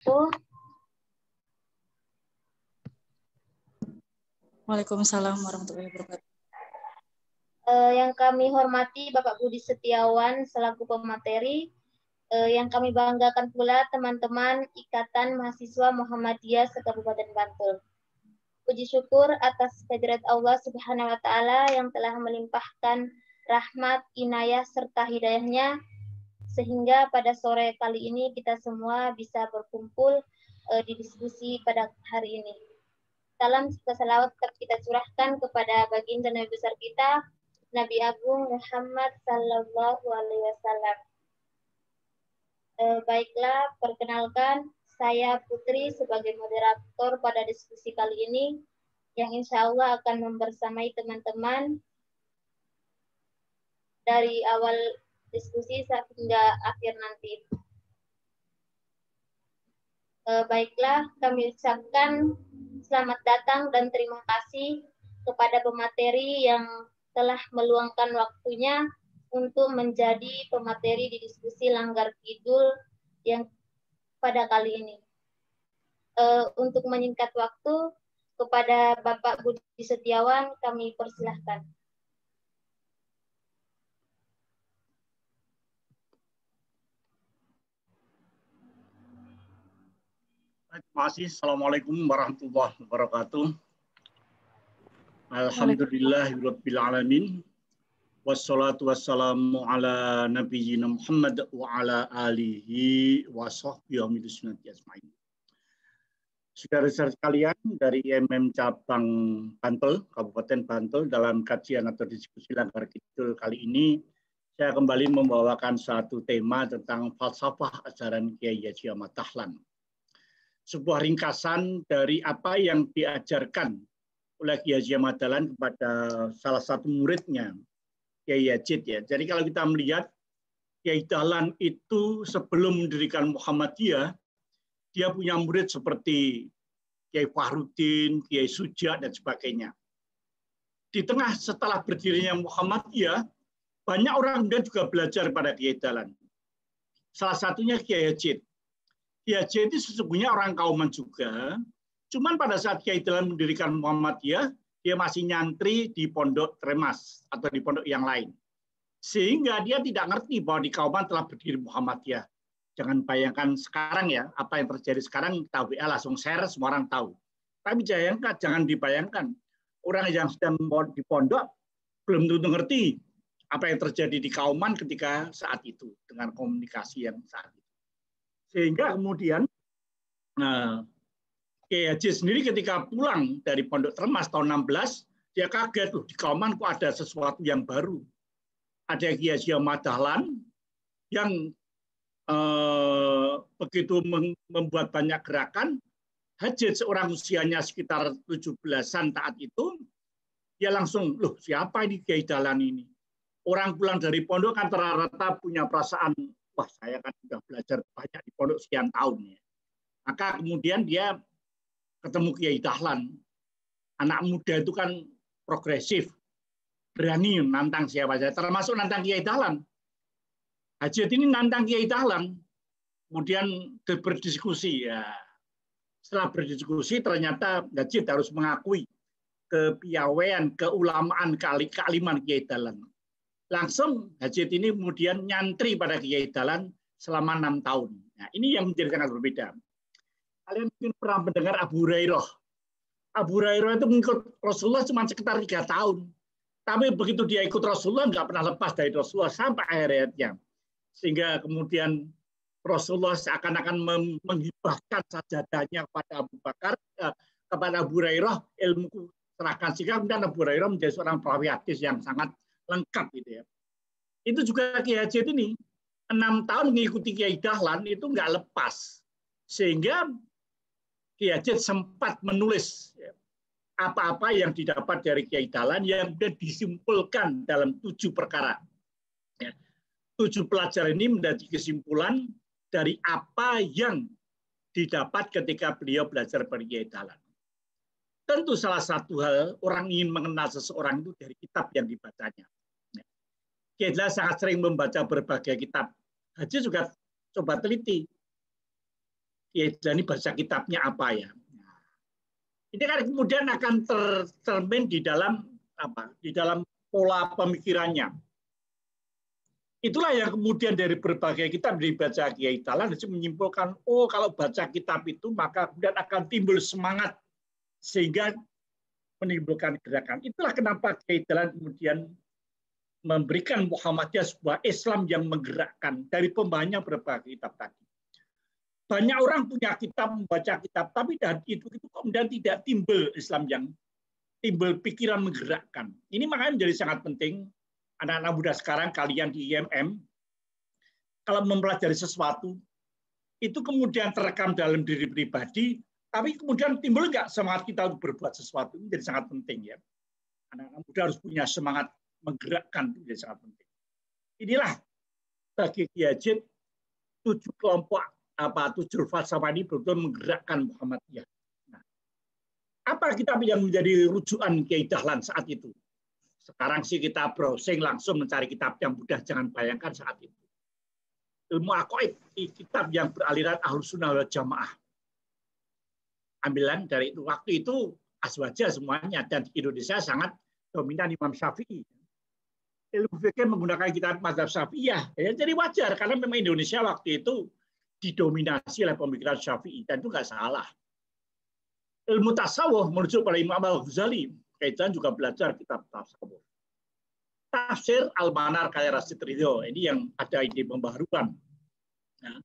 wabarakatuh. Waalaikumsalam warahmatullahi wabarakatuh. Yang kami hormati Bapak Budi Setiawan selaku pemateri, yang kami banggakan pula teman-teman Ikatan Mahasiswa Muhammadiyah se-Kabupaten Bantul. Puji syukur atas kehadirat Allah Subhanahu wa Ta'ala yang telah melimpahkan rahmat, inayah, serta hidayahnya, sehingga pada sore kali ini kita semua bisa berkumpul di diskusi pada hari ini. Salam serta salawat kita curahkan kepada baginda Nabi besar kita, Nabi Agung Muhammad Sallallahu Alaihi Wasallam. Baiklah, perkenalkan saya Putri sebagai moderator pada diskusi kali ini, yang insya Allah akan membersamai teman-teman dari awal diskusi hingga akhir nanti. Baiklah, kami ucapkan selamat datang dan terima kasih kepada pemateri yang telah meluangkan waktunya untuk menjadi pemateri di diskusi Langgar Kidul yang pada kali ini. Untuk menyingkat waktu, kepada Bapak Budi Setiawan kami persilahkan. Terima kasih. Assalamualaikum warahmatullahi wabarakatuh. Alhamdulillahirabbil alamin. Wassalatu wassalamu ala nabiyyina Muhammad wa ala alihi wa sahbihi ajmain. Saudara-saudara sekalian dari IMM Cabang Bantul, Kabupaten Bantul, dalam kajian atau diskusi Langgar Kidul kali ini, saya kembali membawakan satu tema tentang falsafah ajaran Kiai Haji Ahmad Dahlan. Sebuah ringkasan dari apa yang diajarkan oleh Kiai Haji Ahmad Dahlan kepada salah satu muridnya, Kiai Yazid. Ya. Jadi kalau kita melihat Kiai Dahlan itu sebelum mendirikan Muhammadiyah, dia punya murid seperti Kiai Fahruddin, Kiai Suja, dan sebagainya. Di tengah setelah berdirinya Muhammadiyah, banyak orang kemudian juga belajar pada Kiai Dahlan. Salah satunya Kiai Yazid. Kiai Yazid itu sesungguhnya orang Kauman juga, cuman pada saat Kiai Dahlan mendirikan Muhammadiyah, dia masih nyantri di pondok Tremas atau di pondok yang lain. Sehingga dia tidak ngerti bahwa di Kauman telah berdiri Muhammadiyah. Jangan bayangkan sekarang ya, apa yang terjadi sekarang, kita WA langsung share, semua orang tahu. Tapi jangan dibayangkan, orang yang sedang di pondok belum tentu ngerti apa yang terjadi di Kauman ketika saat itu, dengan komunikasi yang saat itu. Sehingga kemudian Kiai Haji sendiri ketika pulang dari Pondok Tremas tahun 16, dia kaget, loh di Kauman kok ada sesuatu yang baru. Ada Kiai Haji Ahmad Dahlan yang begitu membuat banyak gerakan. Haji seorang usianya sekitar 17-an saat itu, dia langsung, loh siapa ini Kiai Dahlan ini? Orang pulang dari pondok kan rata-rata punya perasaan, wah saya kan sudah belajar banyak di pondok sekian tahun. Ya. Maka kemudian dia ketemu Kiai Dahlan. Anak muda itu kan progresif, berani nantang siapa saja, termasuk nantang Kiai Dahlan. Haji ini nantang Kiai Dahlan, kemudian berdiskusi. Ya. Setelah berdiskusi, ternyata Haji harus mengakui kepiawaian, keulamaan, kealiman Kiai Dahlan. Langsung Haji ini kemudian nyantri pada Kiai Dahlan selama 6 tahun. Nah, ini yang menjadi sangat berbeda. Kalian mungkin pernah mendengar Abu Hurairah. Abu Hurairah itu mengikut Rasulullah cuma sekitar 3 tahun. Tapi begitu dia ikut Rasulullah, nggak pernah lepas dari Rasulullah sampai akhir hayatnya. Sehingga kemudian Rasulullah seakan-akan menghibahkan sajadahnya kepada Abu Bakar, kepada Abu Hurairah, ilmu serahkan. Sehingga kemudian Abu Hurairah menjadi seorang perawi hadis yang sangat lengkap. Gitu ya. Itu juga Kiai Haji ini, 6 tahun mengikuti Kiai Dahlan itu nggak lepas. Sehingga Kiai Haji sempat menulis apa-apa yang didapat dari Kiai Dahlan yang sudah disimpulkan dalam 7 perkara. 7 pelajaran ini menjadi kesimpulan dari apa yang didapat ketika beliau belajar dari Kiai Dahlan. Tentu salah satu hal orang ingin mengenal seseorang itu dari kitab yang dibacanya. Kiai Dahlan sangat sering membaca berbagai kitab. Haji juga coba teliti. Kiai Dahlan ini baca kitabnya apa ya? Ini kan kemudian akan tercermin di dalam apa? Di dalam pola pemikirannya. Itulah yang kemudian dari berbagai kitab dibaca Kiai Dahlan menyimpulkan, oh kalau baca kitab itu maka kemudian akan timbul semangat sehingga menimbulkan gerakan. Itulah kenapa Kiai Dahlan kemudian memberikan Muhammadiyah sebuah Islam yang menggerakkan dari pembahasannya berbagai kitab tadi. Banyak orang punya kitab, membaca kitab, tapi dari itu kemudian tidak timbul Islam yang timbul pikiran menggerakkan. Ini makanya menjadi sangat penting anak-anak muda sekarang, kalian di IMM, kalau mempelajari sesuatu, itu kemudian terekam dalam diri pribadi, tapi kemudian timbul nggak semangat kita untuk berbuat sesuatu. Ini jadi sangat penting ya. Anak-anak muda harus punya semangat menggerakkan, itu jadi sangat penting. Inilah bagi Kiai Hajid 7 kelompok 7 falsafah ini betul-betul menggerakkan Muhammadiyah. Nah, apa kitab yang menjadi rujukan Kiai Dahlan saat itu? Sekarang sih kita browsing langsung mencari kitab yang mudah, jangan bayangkan saat itu. Ilmu Aqaid, kitab yang beraliran Ahlus Sunnah wal Jamaah. Ambilan dari itu, waktu itu aswaja semuanya, dan di Indonesia sangat dominan Imam Syafi'i. Ilmu fikih menggunakan kitab mazhab Syafi'iyah. Ya, jadi wajar karena memang Indonesia waktu itu didominasi oleh pemikiran Syafi'i dan itu nggak salah. Ilmu tasawuf merujuk pada Imam Al-Ghazali. Kaitan juga belajar kitab tasawuf. Tafsir Al-Manar karya Rasid Ridho. Ini yang ada ide pembaharuan. Ya.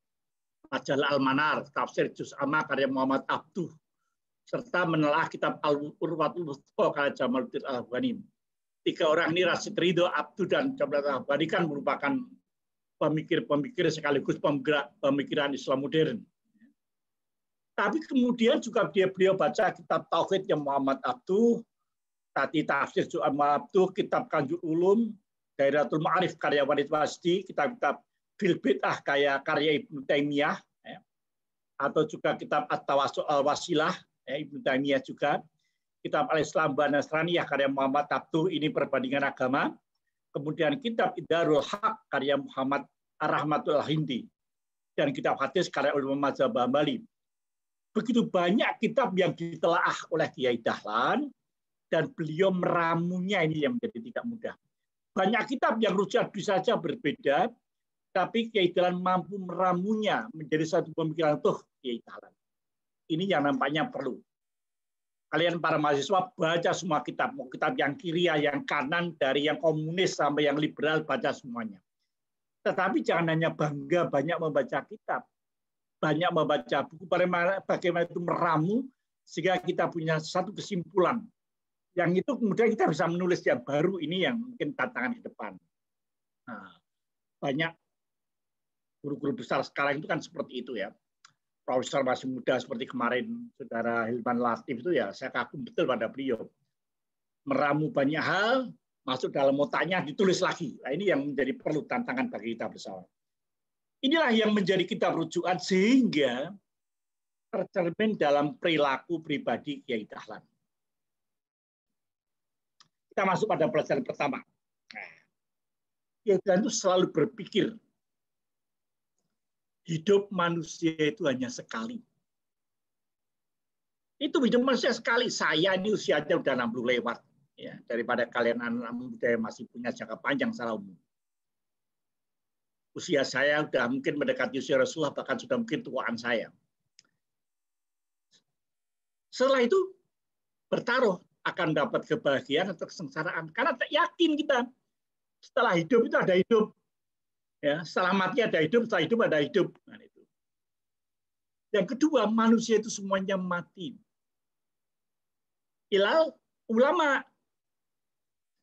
Majalah Al-Manar, tafsir Juz Amma karya Muhammad Abduh, serta menelaah kitab Al-Urwatul Wuthqa karya Jamaluddin Al-Afghani. 3 orang ini, Rasid Ridho, Abduh, dan Jamaluddin Al-Afghani kan merupakan pemikir-pemikir sekaligus penggerak pemikiran Islam modern. Tapi kemudian juga beliau baca kitab Tauhid yang Muhammad Abduh, tadi tafsir Juz Amma Abduh, kitab Kanjul Ulum, Dairatul Ma'arif karya Walid Wasdi, kitab-kitab Fil Bid'ah karya Ibnu Taimiyah, ya. Atau juga kitab At-Tawassul Al-Wasilah, ya, Ibnu Taimiyah juga, kitab Al-Islam wa Nasraniyah karya Muhammad Abduh, ini perbandingan agama. Kemudian kitab Idarul Haq karya Muhammad Ar-Rahmatul Hindi, dan kitab hadis karya ulama mazhab Hambali. Begitu banyak kitab yang ditelaah oleh Kiai Dahlan, dan beliau meramunya ini yang menjadi tidak mudah. Banyak kitab yang rujukan bisa saja berbeda, tapi Kiai Dahlan mampu meramunya menjadi satu pemikiran tuh Kiai Dahlan. Ini yang nampaknya perlu. Kalian para mahasiswa baca semua kitab, mau kitab yang kiri, yang kanan, dari yang komunis sampai yang liberal, baca semuanya. Tetapi jangan hanya bangga banyak membaca kitab, banyak membaca buku, bagaimana itu meramu, sehingga kita punya satu kesimpulan. Yang itu kemudian kita bisa menulis yang baru, ini yang mungkin tantangan ke depan. Nah, banyak guru-guru besar sekarang itu kan seperti itu ya. Profesor masih muda seperti kemarin Saudara Hilman Latif itu ya, saya kagum betul pada beliau. Meramu banyak hal, masuk dalam otaknya, ditulis lagi. Nah, ini yang menjadi perlu tantangan bagi kita bersama. Inilah yang menjadi kitab rujukan sehingga tercermin dalam perilaku pribadi Kiai Dahlan. Kita masuk pada pelajaran pertama. Kiai Dahlan itu selalu berpikir hidup manusia itu hanya sekali. Itu hidup manusia sekali. Saya ini usianya udah 60 lewat. Ya, daripada kalian anak muda yang masih punya jangka panjang secara umum. Usia saya udah mungkin mendekati usia Rasulullah, bahkan sudah mungkin tuaan saya. Setelah itu bertaruh akan dapat kebahagiaan atau kesengsaraan. Karena yakin kita setelah hidup itu ada hidup. Ya, setelah mati ada hidup, setelah hidup ada hidup. Nah, itu. Yang kedua, manusia itu semuanya mati. Ilal ulama.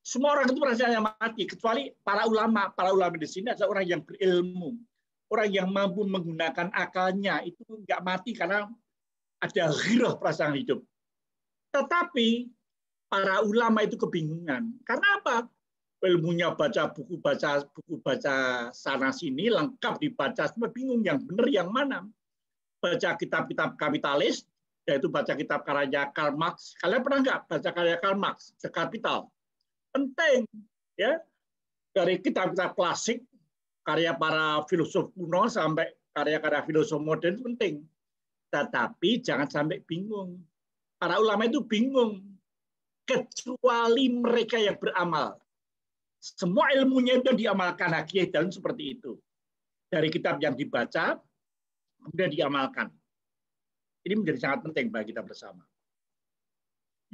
Semua orang itu rasanya mati, kecuali para ulama. Para ulama di sini adalah orang yang berilmu. Orang yang mampu menggunakan akalnya. Itu nggak mati karena ada ghirah perasaan hidup. Tetapi para ulama itu kebingungan. Karena apa? Ilmunya baca buku baca sana sini lengkap dibaca, semua bingung yang benar yang mana. Baca kitab-kitab kapitalis, yaitu baca kitab karya Karl Marx. Kalian pernah nggak baca karya Karl Marx, The Capital? Penting, ya. Dari kitab-kitab klasik, karya para filosof kuno sampai karya-karya filosof modern itu penting. Tetapi jangan sampai bingung. Para ulama itu bingung. Kecuali mereka yang beramal. Semua ilmunya itu diamalkan. Kiai Dalan seperti itu. Dari kitab yang dibaca, kemudian diamalkan. Ini menjadi sangat penting bagi kita bersama.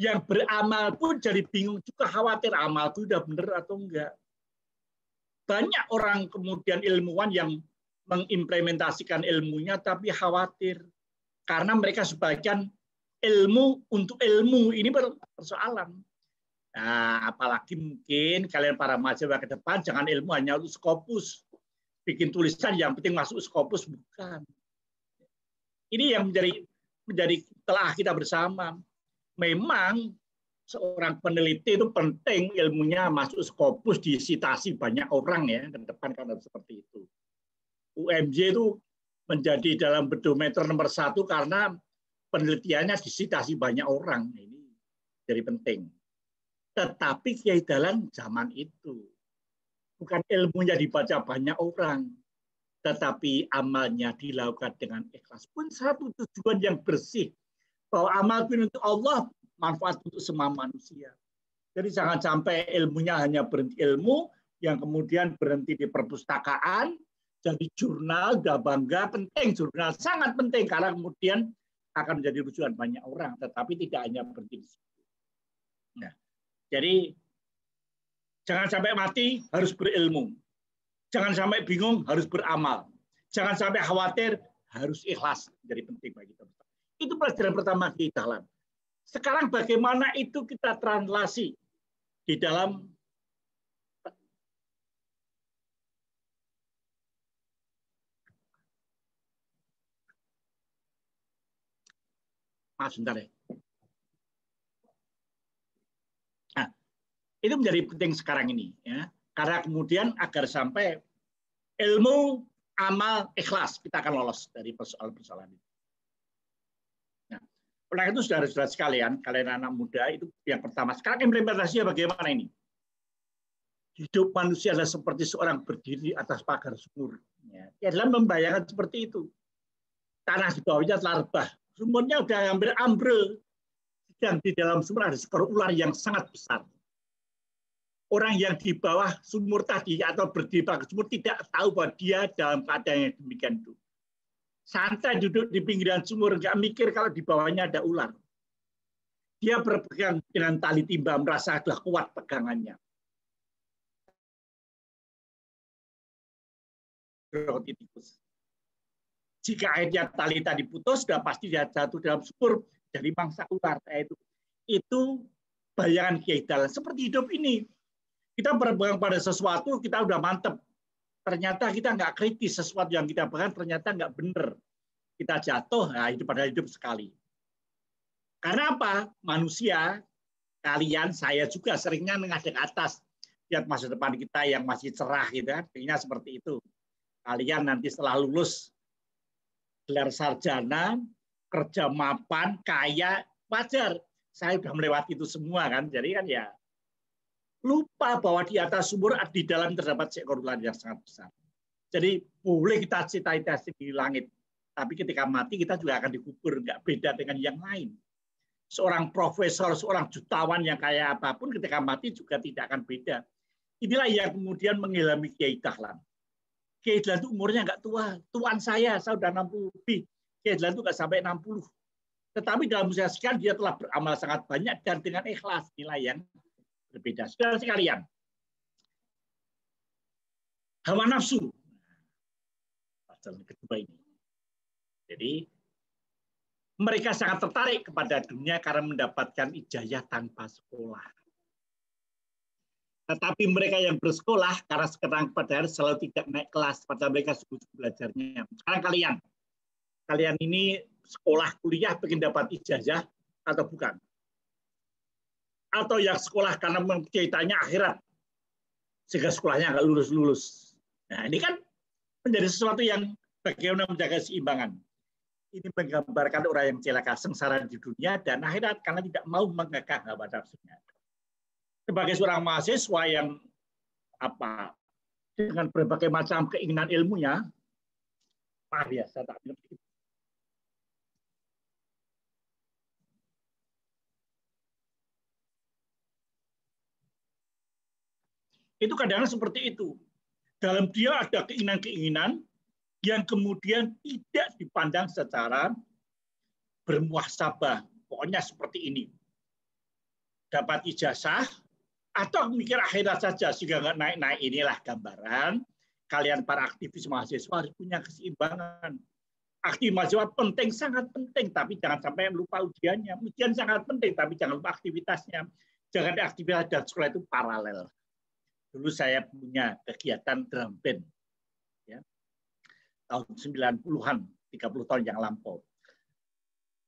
Yang beramal pun jadi bingung juga, khawatir amal itu udah benar atau enggak. Banyak orang kemudian ilmuwan yang mengimplementasikan ilmunya tapi khawatir. Karena mereka sebagian ilmu untuk ilmu, ini persoalan. Nah, apalagi mungkin kalian para mahasiswa ke depan, jangan ilmu hanya untuk Scopus. Bikin tulisan yang penting masuk Scopus, bukan. Ini yang menjadi telah kita bersama. Memang seorang peneliti itu penting ilmunya masuk Scopus, disitasi banyak orang ya ke depan karena seperti itu. UMJ itu menjadi dalam pedometer nomor 1 karena penelitiannya disitasi banyak orang. Ini jadi penting. Tetapi Kiai Dalan zaman itu bukan ilmunya dibaca banyak orang, tetapi amalnya dilakukan dengan ikhlas. Pun satu tujuan yang bersih, bahwa amal untuk Allah, manfaat untuk semua manusia. Jadi jangan sampai ilmunya hanya berhenti ilmu, yang kemudian berhenti di perpustakaan, jadi jurnal, udah bangga, penting jurnal, sangat penting, karena kemudian akan menjadi rujukan banyak orang, tetapi tidak hanya berhenti di situ. Nah, jadi jangan sampai mati, harus berilmu. Jangan sampai bingung, harus beramal. Jangan sampai khawatir, harus ikhlas. Jadi penting bagi kita. Itu pelajaran pertama Kiai Dahlan. Sekarang bagaimana itu kita translasi di dalam sebentar ya. Nah, itu menjadi penting sekarang ini ya. Karena kemudian agar sampai ilmu, amal, ikhlas kita akan lolos dari persoalan-persoalan itu. Oleh itu saudara-saudara sekalian, kalian anak muda itu yang pertama. Sekarang implementasinya bagaimana ini? Hidup manusia adalah seperti seorang berdiri atas pagar sumur. Ya, dalam membayangkan seperti itu. Tanah di bawahnya telah rebah. Sumurnya udah hampir ambrol. Dan di dalam sumur ada seekor ular yang sangat besar. Orang yang di bawah sumur tadi atau berdiri pagar sumur tidak tahu bahwa dia dalam keadaan yang demikian itu. Santai duduk di pinggiran sumur, nggak mikir kalau di bawahnya ada ular. Dia berpegang dengan tali timba, merasa adalah kuat pegangannya. Jika akhirnya tali tadi putus, sudah pasti dia jatuh dalam sumur dari mangsa ular. Itu bayangan Kiai Dahlan. Seperti hidup ini. Kita berpegang pada sesuatu, kita udah mantep. Ternyata kita nggak kritis, sesuatu yang kita pegang ternyata nggak benar. Kita jatuh, nah itu pada hidup sekali. Karena apa? Manusia, kalian, saya juga seringnya menghadap atas. Lihat masa depan kita yang masih cerah, gitu kan? Pengennya seperti itu. Kalian nanti setelah lulus gelar sarjana, kerja mapan, kaya, wajar. Saya sudah melewati itu semua kan. Jadi kan ya lupa bahwa di atas sumur di dalam terdapat seekor ular yang sangat besar. Jadi boleh kita cita-cita di langit, tapi ketika mati kita juga akan dikubur, nggak beda dengan yang lain. Seorang profesor, seorang jutawan yang kaya apapun ketika mati juga tidak akan beda. Inilah yang kemudian mengilhami Kiai Dahlan. Kiai Dahlan itu umurnya nggak tua. Tuan saya sudah 60 lebih. Kiai Dahlan itu nggak sampai 60. Tetapi dalam usia sekian dia telah beramal sangat banyak dan dengan ikhlas. Inilah yang berbeda. Saudara sekalian, hawa nafsu. Pasal kedua ini. Jadi mereka sangat tertarik kepada dunia karena mendapatkan ijazah tanpa sekolah. Tetapi mereka yang bersekolah karena sekarang pada hari selalu tidak naik kelas, padahal mereka sungguh belajarnya. Sekarang kalian ini sekolah kuliah pengen dapat ijazah atau bukan? Atau yang sekolah karena ceritanya akhirat sehingga sekolahnya nggak lulus. Nah ini kan menjadi sesuatu yang bagaimana menjaga keseimbangan. Ini menggambarkan orang yang celaka sengsara di dunia dan akhirat karena tidak mau mengekang hawa nafsunya. Sebagai seorang mahasiswa yang dengan berbagai macam keinginan ilmunya, luar biasa. Itu kadang-kadang seperti itu. Dalam dia ada keinginan-keinginan yang kemudian tidak dipandang secara bermuhasabah. Pokoknya seperti ini. Dapat ijazah, atau mikir akhirat saja, sehingga nggak naik-naik. Inilah gambaran kalian para aktivis mahasiswa harus punya keseimbangan. Aktivis mahasiswa penting, sangat penting, tapi jangan sampai lupa ujiannya. Ujian sangat penting, tapi jangan lupa aktivitasnya. Jangan aktivitas dan sekolah itu paralel. Dulu saya punya kegiatan drum band. Ya, tahun 90-an, 30 tahun yang lampau.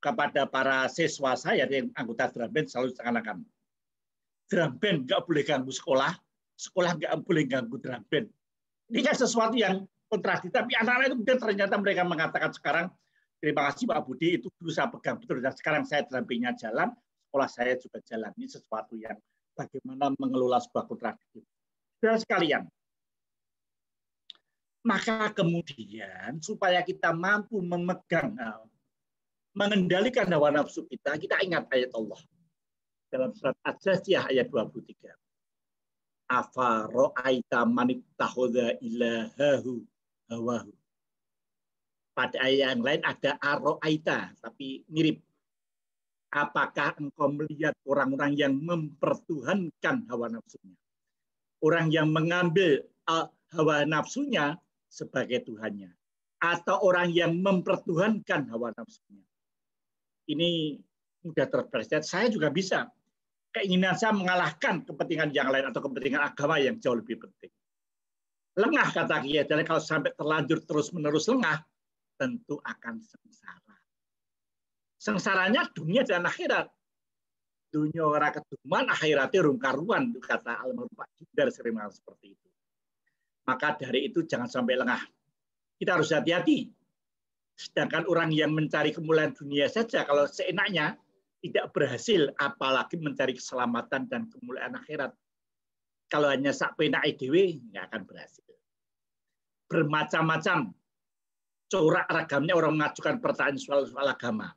Kepada para siswa saya yang anggota drum band selalu seakan-akan drum band nggak boleh ganggu sekolah, sekolah nggak boleh ganggu drum band. Ini kan sesuatu yang kontradiktif, tapi anak-anak itu kemudian ternyata mereka mengatakan sekarang, terima kasih Pak Budi, itu dulu saya pegang betul, dan sekarang saya drum band-nya jalan, sekolah saya juga jalan. Ini sesuatu yang bagaimana mengelola sebuah kontradiktif. Dan sekalian, maka kemudian supaya kita mampu memegang, mengendalikan hawa nafsu kita ingat ayat Allah. Dalam surat Al-Jasiyah ayat 23. Afa ra'aita man ittakhadha ilahahu hawahu. Pada ayat yang lain ada ara'aita, tapi mirip. Apakah engkau melihat orang-orang yang mempertuhankan hawa nafsunya? Orang yang mengambil hawa nafsunya sebagai Tuhannya. Atau orang yang mempertuhankan hawa nafsunya. Ini mudah terpleset. Saya juga bisa. Keinginan saya mengalahkan kepentingan yang lain atau kepentingan agama yang jauh lebih penting. Lengah kata Kiai, jadi kalau sampai terlanjur terus-menerus lengah, tentu akan sengsara. Sengsaranya dunia dan akhirat. Dunia orang keduman, akhiratnya rungkaruan, kata almarhum Pak Jundar sering seperti itu. Maka dari itu jangan sampai lengah. Kita harus hati-hati. Sedangkan orang yang mencari kemuliaan dunia saja, kalau seenaknya, tidak berhasil, apalagi mencari keselamatan dan kemuliaan akhirat. Kalau hanya sak penak dewe, nggak akan berhasil. Bermacam-macam corak ragamnya orang mengajukan pertanyaan soal agama.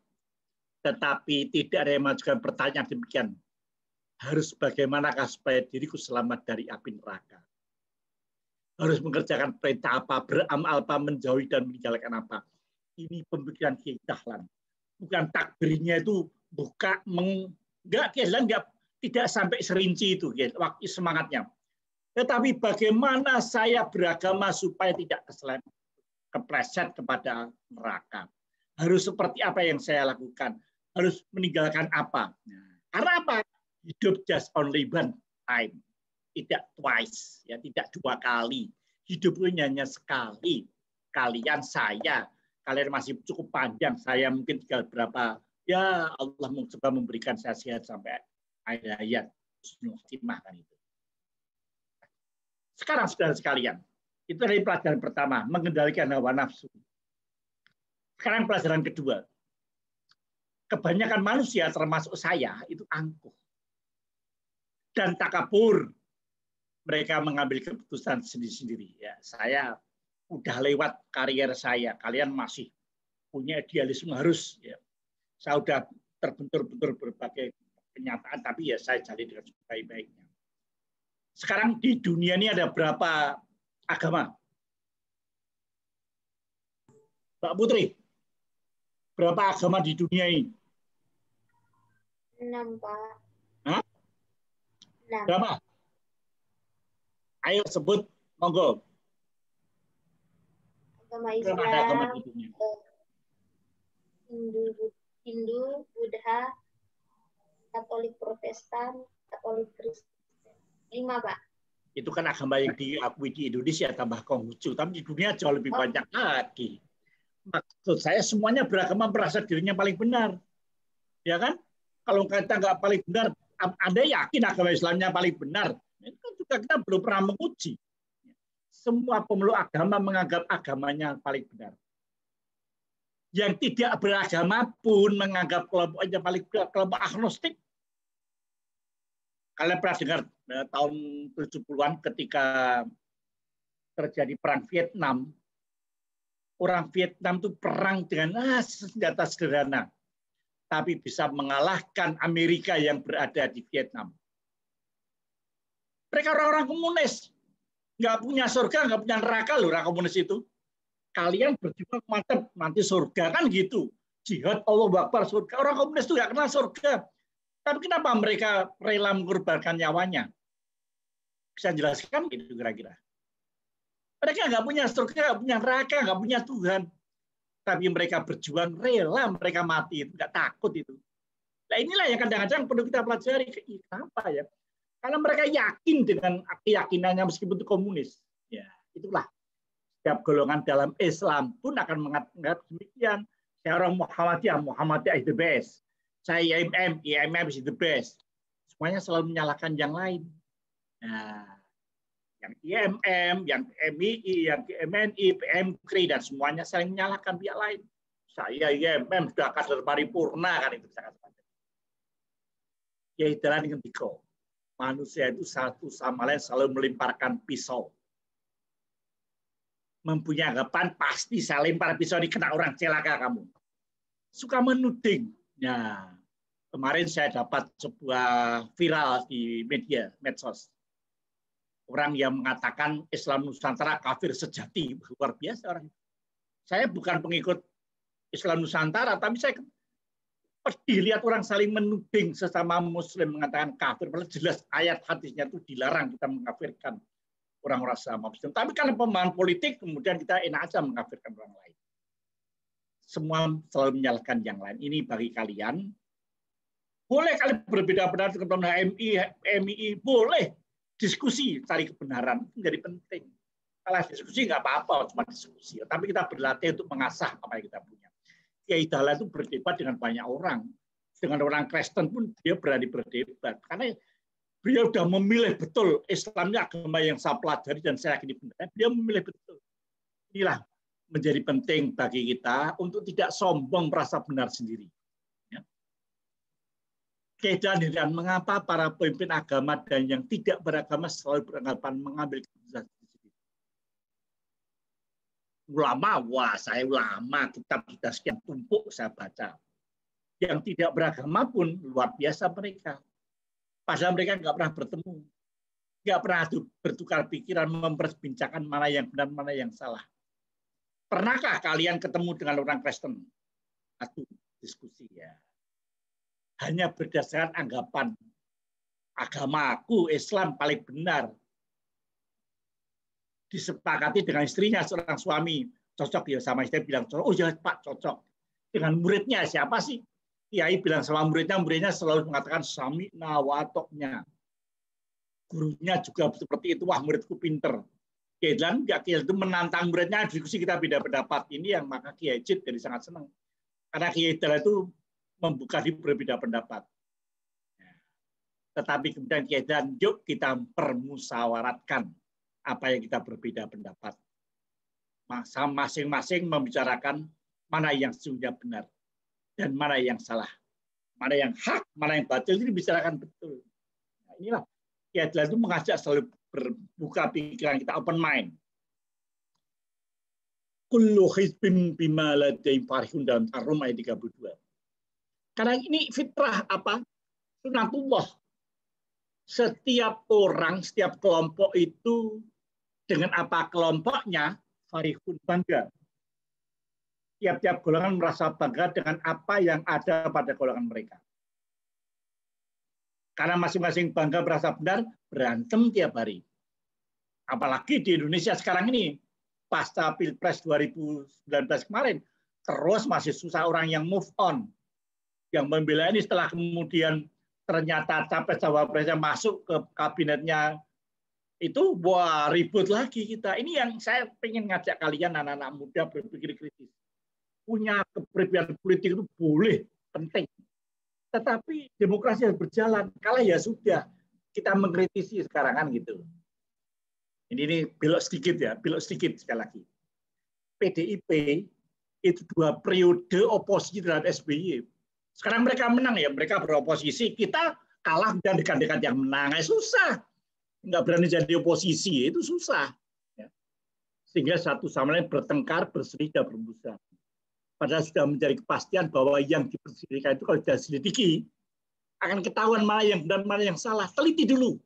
Tetapi tidak ada yang mengajukan pertanyaan demikian. Harus bagaimanakah supaya diriku selamat dari api neraka? Harus mengerjakan perintah apa, beramal apa, menjauhi dan meninggalkan apa. Ini pemikiran Kiai Dahlan. Bukan takbirnya itu buka tidak sampai serinci itu waktu semangatnya. Tetapi bagaimana saya beragama supaya tidak kepleset kepada neraka? Harus seperti apa yang saya lakukan? Harus meninggalkan apa? Karena apa? Hidup just only one time, tidak twice, ya tidak dua kali. Hidup itu hanya sekali. Kalian masih cukup panjang. Saya mungkin tinggal berapa. Ya Allah coba memberikan saya sehat sampai akhir hayat. Kan itu. Sekarang saudara sekalian, itu dari pelajaran pertama, mengendalikan hawa nafsu. Sekarang pelajaran kedua. Kebanyakan manusia termasuk saya itu angkuh. Dan takabur. Mereka mengambil keputusan sendiri-sendiri. Ya, saya udah lewat karier saya. Kalian masih punya idealisme harus. Ya. Saya sudah terbentur-bentur berbagai kenyataan, tapi ya saya jalani dengan sebaik-baiknya. Sekarang di dunia ini ada berapa agama? Mbak Putri, berapa agama di dunia ini? 6, Pak. Hah? 6. Berapa? Ayo sebut, monggo. Agama Islam, agama di dunia? Hindu, Buddha, Katolik Protestan, Katolik Kristen. 5, Pak. Itu kan agama yang diakui di Indonesia, tambah Konghucu. Tapi di dunia jauh lebih banyak lagi. Maksud saya semuanya beragama merasa dirinya paling benar. Ya kan? Kalau kita nggak paling benar, Anda yakin agama Islamnya paling benar? Itu kan juga kita belum pernah menguji. Semua pemeluk agama menganggap agamanya paling benar. Yang tidak beragama pun menganggap kelompoknya paling benar, kelompok agnostik. Kalian pernah dengar tahun 70-an ketika terjadi perang Vietnam. Orang Vietnam itu perang dengan senjata sederhana. Tapi bisa mengalahkan Amerika yang berada di Vietnam. Mereka orang-orang komunis. Nggak punya surga, nggak punya neraka loh orang komunis itu. Kalian berjuang mantap nanti surga kan gitu. Jihad Allah Akbar surga. Orang komunis itu nggak kenal surga. Tapi kenapa mereka rela mengorbankan nyawanya? Bisa jelaskan gitu kira-kira. Mereka nggak punya surga, nggak punya neraka, nggak punya Tuhan. Tapi mereka berjuang rela, mereka mati, nggak takut itu. Nah inilah yang kadang-kadang perlu kita pelajari. Kenapa ya? Karena mereka yakin dengan keyakinannya meskipun itu komunis. Ya, itulah. Setiap golongan dalam Islam pun akan menganggap demikian. Saya orang Muhammadiyah, Muhammadiyah is the best. Saya IMM is the best. Semuanya selalu menyalahkan yang lain. Nah, yang IMM, yang MII, yang MNI, PMKRI, dan semuanya saling menyalahkan pihak lain. Saya IMM sudah kader paripurna kan itu sangat penting. Ya itulah dengan diko. Manusia itu satu sama lain selalu melemparkan pisau. Mempunyai anggapan pasti saya lempar pisau ini kena orang celaka kamu. Suka menuding. Nah, kemarin saya dapat sebuah viral di media medsos. Orang yang mengatakan Islam Nusantara kafir sejati. Luar biasa orang. Saya bukan pengikut Islam Nusantara, tapi saya pedih lihat orang saling menuding sesama Muslim mengatakan kafir. Padahal jelas ayat hadisnya itu dilarang kita mengkafirkan orang-orang sama Muslim. Tapi karena pemahaman politik, kemudian kita enak aja mengkafirkan orang lain. Semua selalu menyalahkan yang lain. Ini bagi kalian. Boleh kalian berbeda pendapat dengan MII, boleh. Diskusi, cari kebenaran. Itu menjadi penting. Kalau diskusi nggak apa-apa, cuma diskusi. Tapi kita berlatih untuk mengasah apa yang kita punya. Kiai Dahlan itu berdebat dengan banyak orang. Dengan orang Kristen pun dia berani berdebat. Karena beliau sudah memilih betul Islamnya agama yang saya pelajari dan saya yakin benar. Dia memilih betul. Inilah menjadi penting bagi kita untuk tidak sombong merasa benar sendiri. Dan mengapa para pemimpin agama dan yang tidak beragama selalu beranggapan mengambil keputusan sendiri. Ulama, wah saya ulama, kitab sudah sekian tumpuk saya baca. Yang tidak beragama pun luar biasa mereka. Padahal mereka nggak pernah bertemu, nggak pernah bertukar pikiran, memperbincangkan mana yang benar, mana yang salah. Pernahkah kalian ketemu dengan orang Kristen? Satu diskusi ya. Hanya berdasarkan anggapan agamaku Islam paling benar. Disepakati dengan istrinya seorang suami cocok ya sama istri bilang cocok. Oh ya Pak cocok. Dengan muridnya siapa sih? Kiai bilang sama muridnya selalu mengatakan sami'na wa atoknya. Gurunya juga seperti itu, wah muridku pinter. Kiai itu menantang muridnya, diskusi kita beda pendapat. Ini yang maka Kiai Jid jadi sangat senang. Karena Kiai itu membuka di berbeda pendapat. Tetapi kemudian Kiai yuk kita permusawaratkan apa yang kita berbeda pendapat. Masing-masing membicarakan mana yang sesungguhnya benar. Dan mana yang salah, mana yang hak, mana yang batil, ini dibicarakan betul. Nah, inilah Kiai Dahlan itu mengajak selalu berbuka pikiran kita, open mind. Kullu hizbin bima ladaihim farihun dalam Ar-Rum ayat 32. Karena ini fitrah apa? Sunatullah. Setiap orang, setiap kelompok itu dengan apa kelompoknya farihun bangga. Tiap-tiap golongan merasa bangga dengan apa yang ada pada golongan mereka. Karena masing-masing bangga merasa benar, berantem tiap hari. Apalagi di Indonesia sekarang ini, pasca Pilpres 2019 kemarin, terus masih susah orang yang move on. Yang membela ini setelah kemudian ternyata capres-cawapresnya masuk ke kabinetnya, itu wah ribut lagi kita. Ini yang saya pengen ngajak kalian anak-anak muda berpikir kritis. Punya kepribadian politik itu boleh, penting. Tetapi demokrasi harus berjalan. Kalau ya sudah, kita mengkritisi sekarang kan gitu. Ini belok sedikit ya, belok sedikit sekali lagi. PDIP itu 2 periode oposisi terhadap SBY. Sekarang mereka menang ya, mereka beroposisi, kita kalah dan dekat-dekat yang menang. Susah. Nggak berani jadi oposisi, itu susah. Sehingga satu sama lain bertengkar, berselisih, dan bermusuhan. Padahal sudah mencari kepastian bahwa yang dipersidikan itu kalau sudah selidiki, akan ketahuan mana yang benar, mana yang salah. Teliti dulu.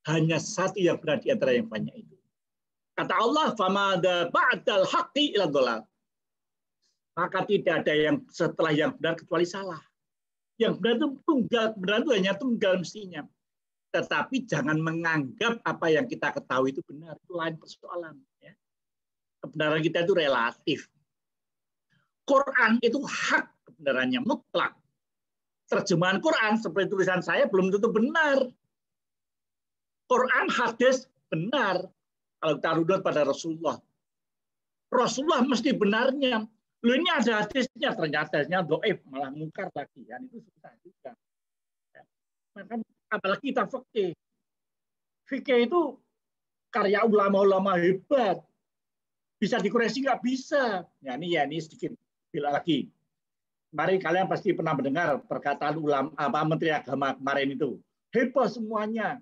Hanya satu yang benar di antara yang banyak itu. Kata Allah, "Famada ba'dal haqqi illa dhalal." Maka tidak ada yang setelah yang benar kecuali salah. Yang benar itu tunggal, kebenaran itu hanya tunggal mestinya. Tetapi jangan menganggap apa yang kita ketahui itu benar. Itu lain persoalan. Ya. Kebenaran kita itu relatif. Quran itu hak kebenarannya mutlak. Terjemahan Quran seperti tulisan saya belum tentu benar. Quran hadis benar. Kalau kita runut pada Rasulullah. Rasulullah mesti benarnya. Loh ini ada hadisnya, ternyata hadisnya dhaif, malah mungkar lagi. Kan itu susah juga. Maka apalagi kita fikih. Fikih itu karya ulama-ulama hebat. Bisa dikoreksi nggak bisa. Ya ini sedikit bila lagi. Kemarin kalian pasti pernah mendengar perkataan ulama Menteri Agama kemarin itu. Hebat semuanya.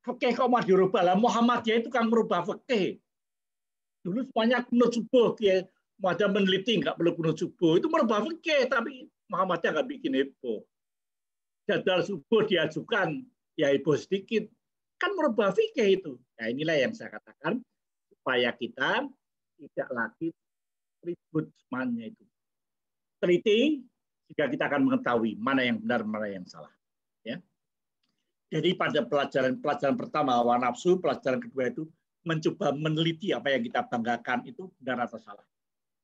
Fikih kok mau dirubah lah. Muhammadiyah itu kan merubah fikih. Dulu semuanya kunut subuh, ya mau ada meneliti nggak perlu kunut subuh. Itu merubah fikih, tapi Muhammadiyah nggak bikin heboh. Jadwal subuh diajukan, ya heboh sedikit. Kan merubah fikih itu. Nah inilah yang saya katakan supaya kita tidak lagi ribut semuanya itu. Teliti sehingga kita akan mengetahui mana yang benar, mana yang salah. Ya. Jadi pada pelajaran pertama hawa nafsu, pelajaran kedua itu mencoba meneliti apa yang kita banggakan itu benar atau salah.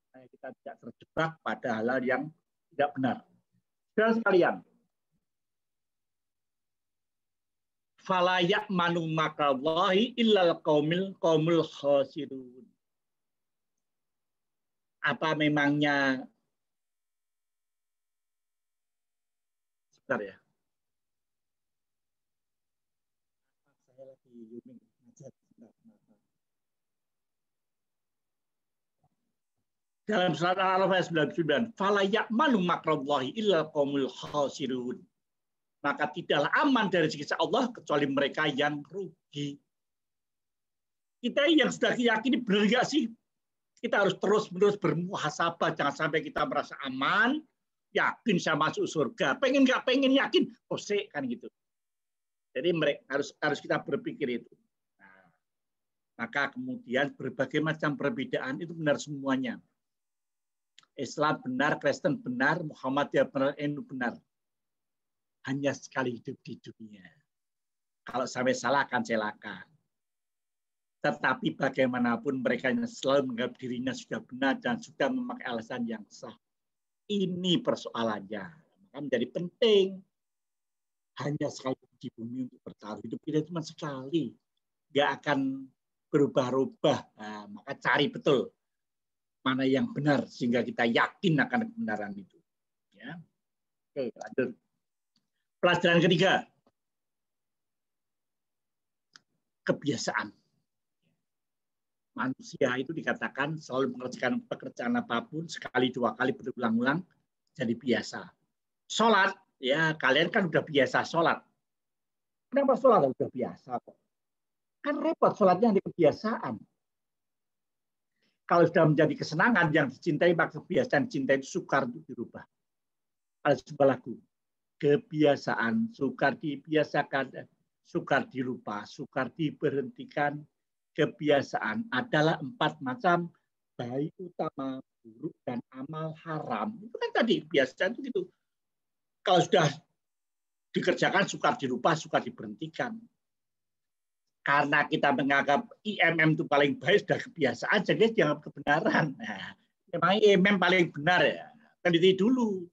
Supaya kita tidak terjebak pada hal-hal yang tidak benar. Saudara sekalian, fala ya'manu makallahi illal qaumul khasirun. Apa memangnya sebentar ya. Saya lagi zooming. Dalam surat Al-Araf ayat 99, fala ya'manu makrallahi illal qaumul khasirun. Maka tidaklah aman dari siksa Allah kecuali mereka yang rugi. Kita yang sudah yakini benar nggak sih? Kita harus terus-menerus bermuhasabah. Jangan sampai kita merasa aman, yakin saya masuk surga. Pengen nggak pengen yakin, kan gitu. Jadi harus kita berpikir itu. Nah, maka kemudian berbagai macam perbedaan itu benar semuanya. Islam benar, Kristen benar, Muhammadiyah benar, NU benar. Hanya sekali hidup di dunia. Kalau sampai salah akan celaka. Tetapi bagaimanapun mereka yang selalu menganggap dirinya sudah benar dan sudah memakai alasan yang sah. Ini persoalannya. Maka menjadi penting. Hanya sekali di bumi untuk bertaruh. Hidup kita cuma sekali. Nggak akan berubah-ubah. Nah, maka cari betul mana yang benar sehingga kita yakin akan kebenaran itu. Ya. Oke, lanjut. Pelajaran ketiga. Kebiasaan. Manusia itu dikatakan selalu mengerjakan pekerjaan apapun sekali dua kali berulang-ulang jadi biasa. Sholat, ya kalian kan udah biasa sholat. Kenapa sholat udah biasa kok? Kan repot sholatnya di kebiasaan. Kalau sudah menjadi kesenangan yang dicintai, maka kebiasaan cinta itu sukar untuk dirubah. Ada sebuah lagu. Kebiasaan sukar dibiasakan, sukar dirubah, sukar diberhentikan. Kebiasaan adalah 4 macam, baik utama, buruk, dan amal haram. Itu kan tadi, kebiasaan itu gitu. Kalau sudah dikerjakan, sukar dirubah, sukar diberhentikan. Karena kita menganggap IMM itu paling baik, sudah kebiasaan, jadi dianggap kebenaran. Nah, memang IMM paling benar ya, teliti dulu.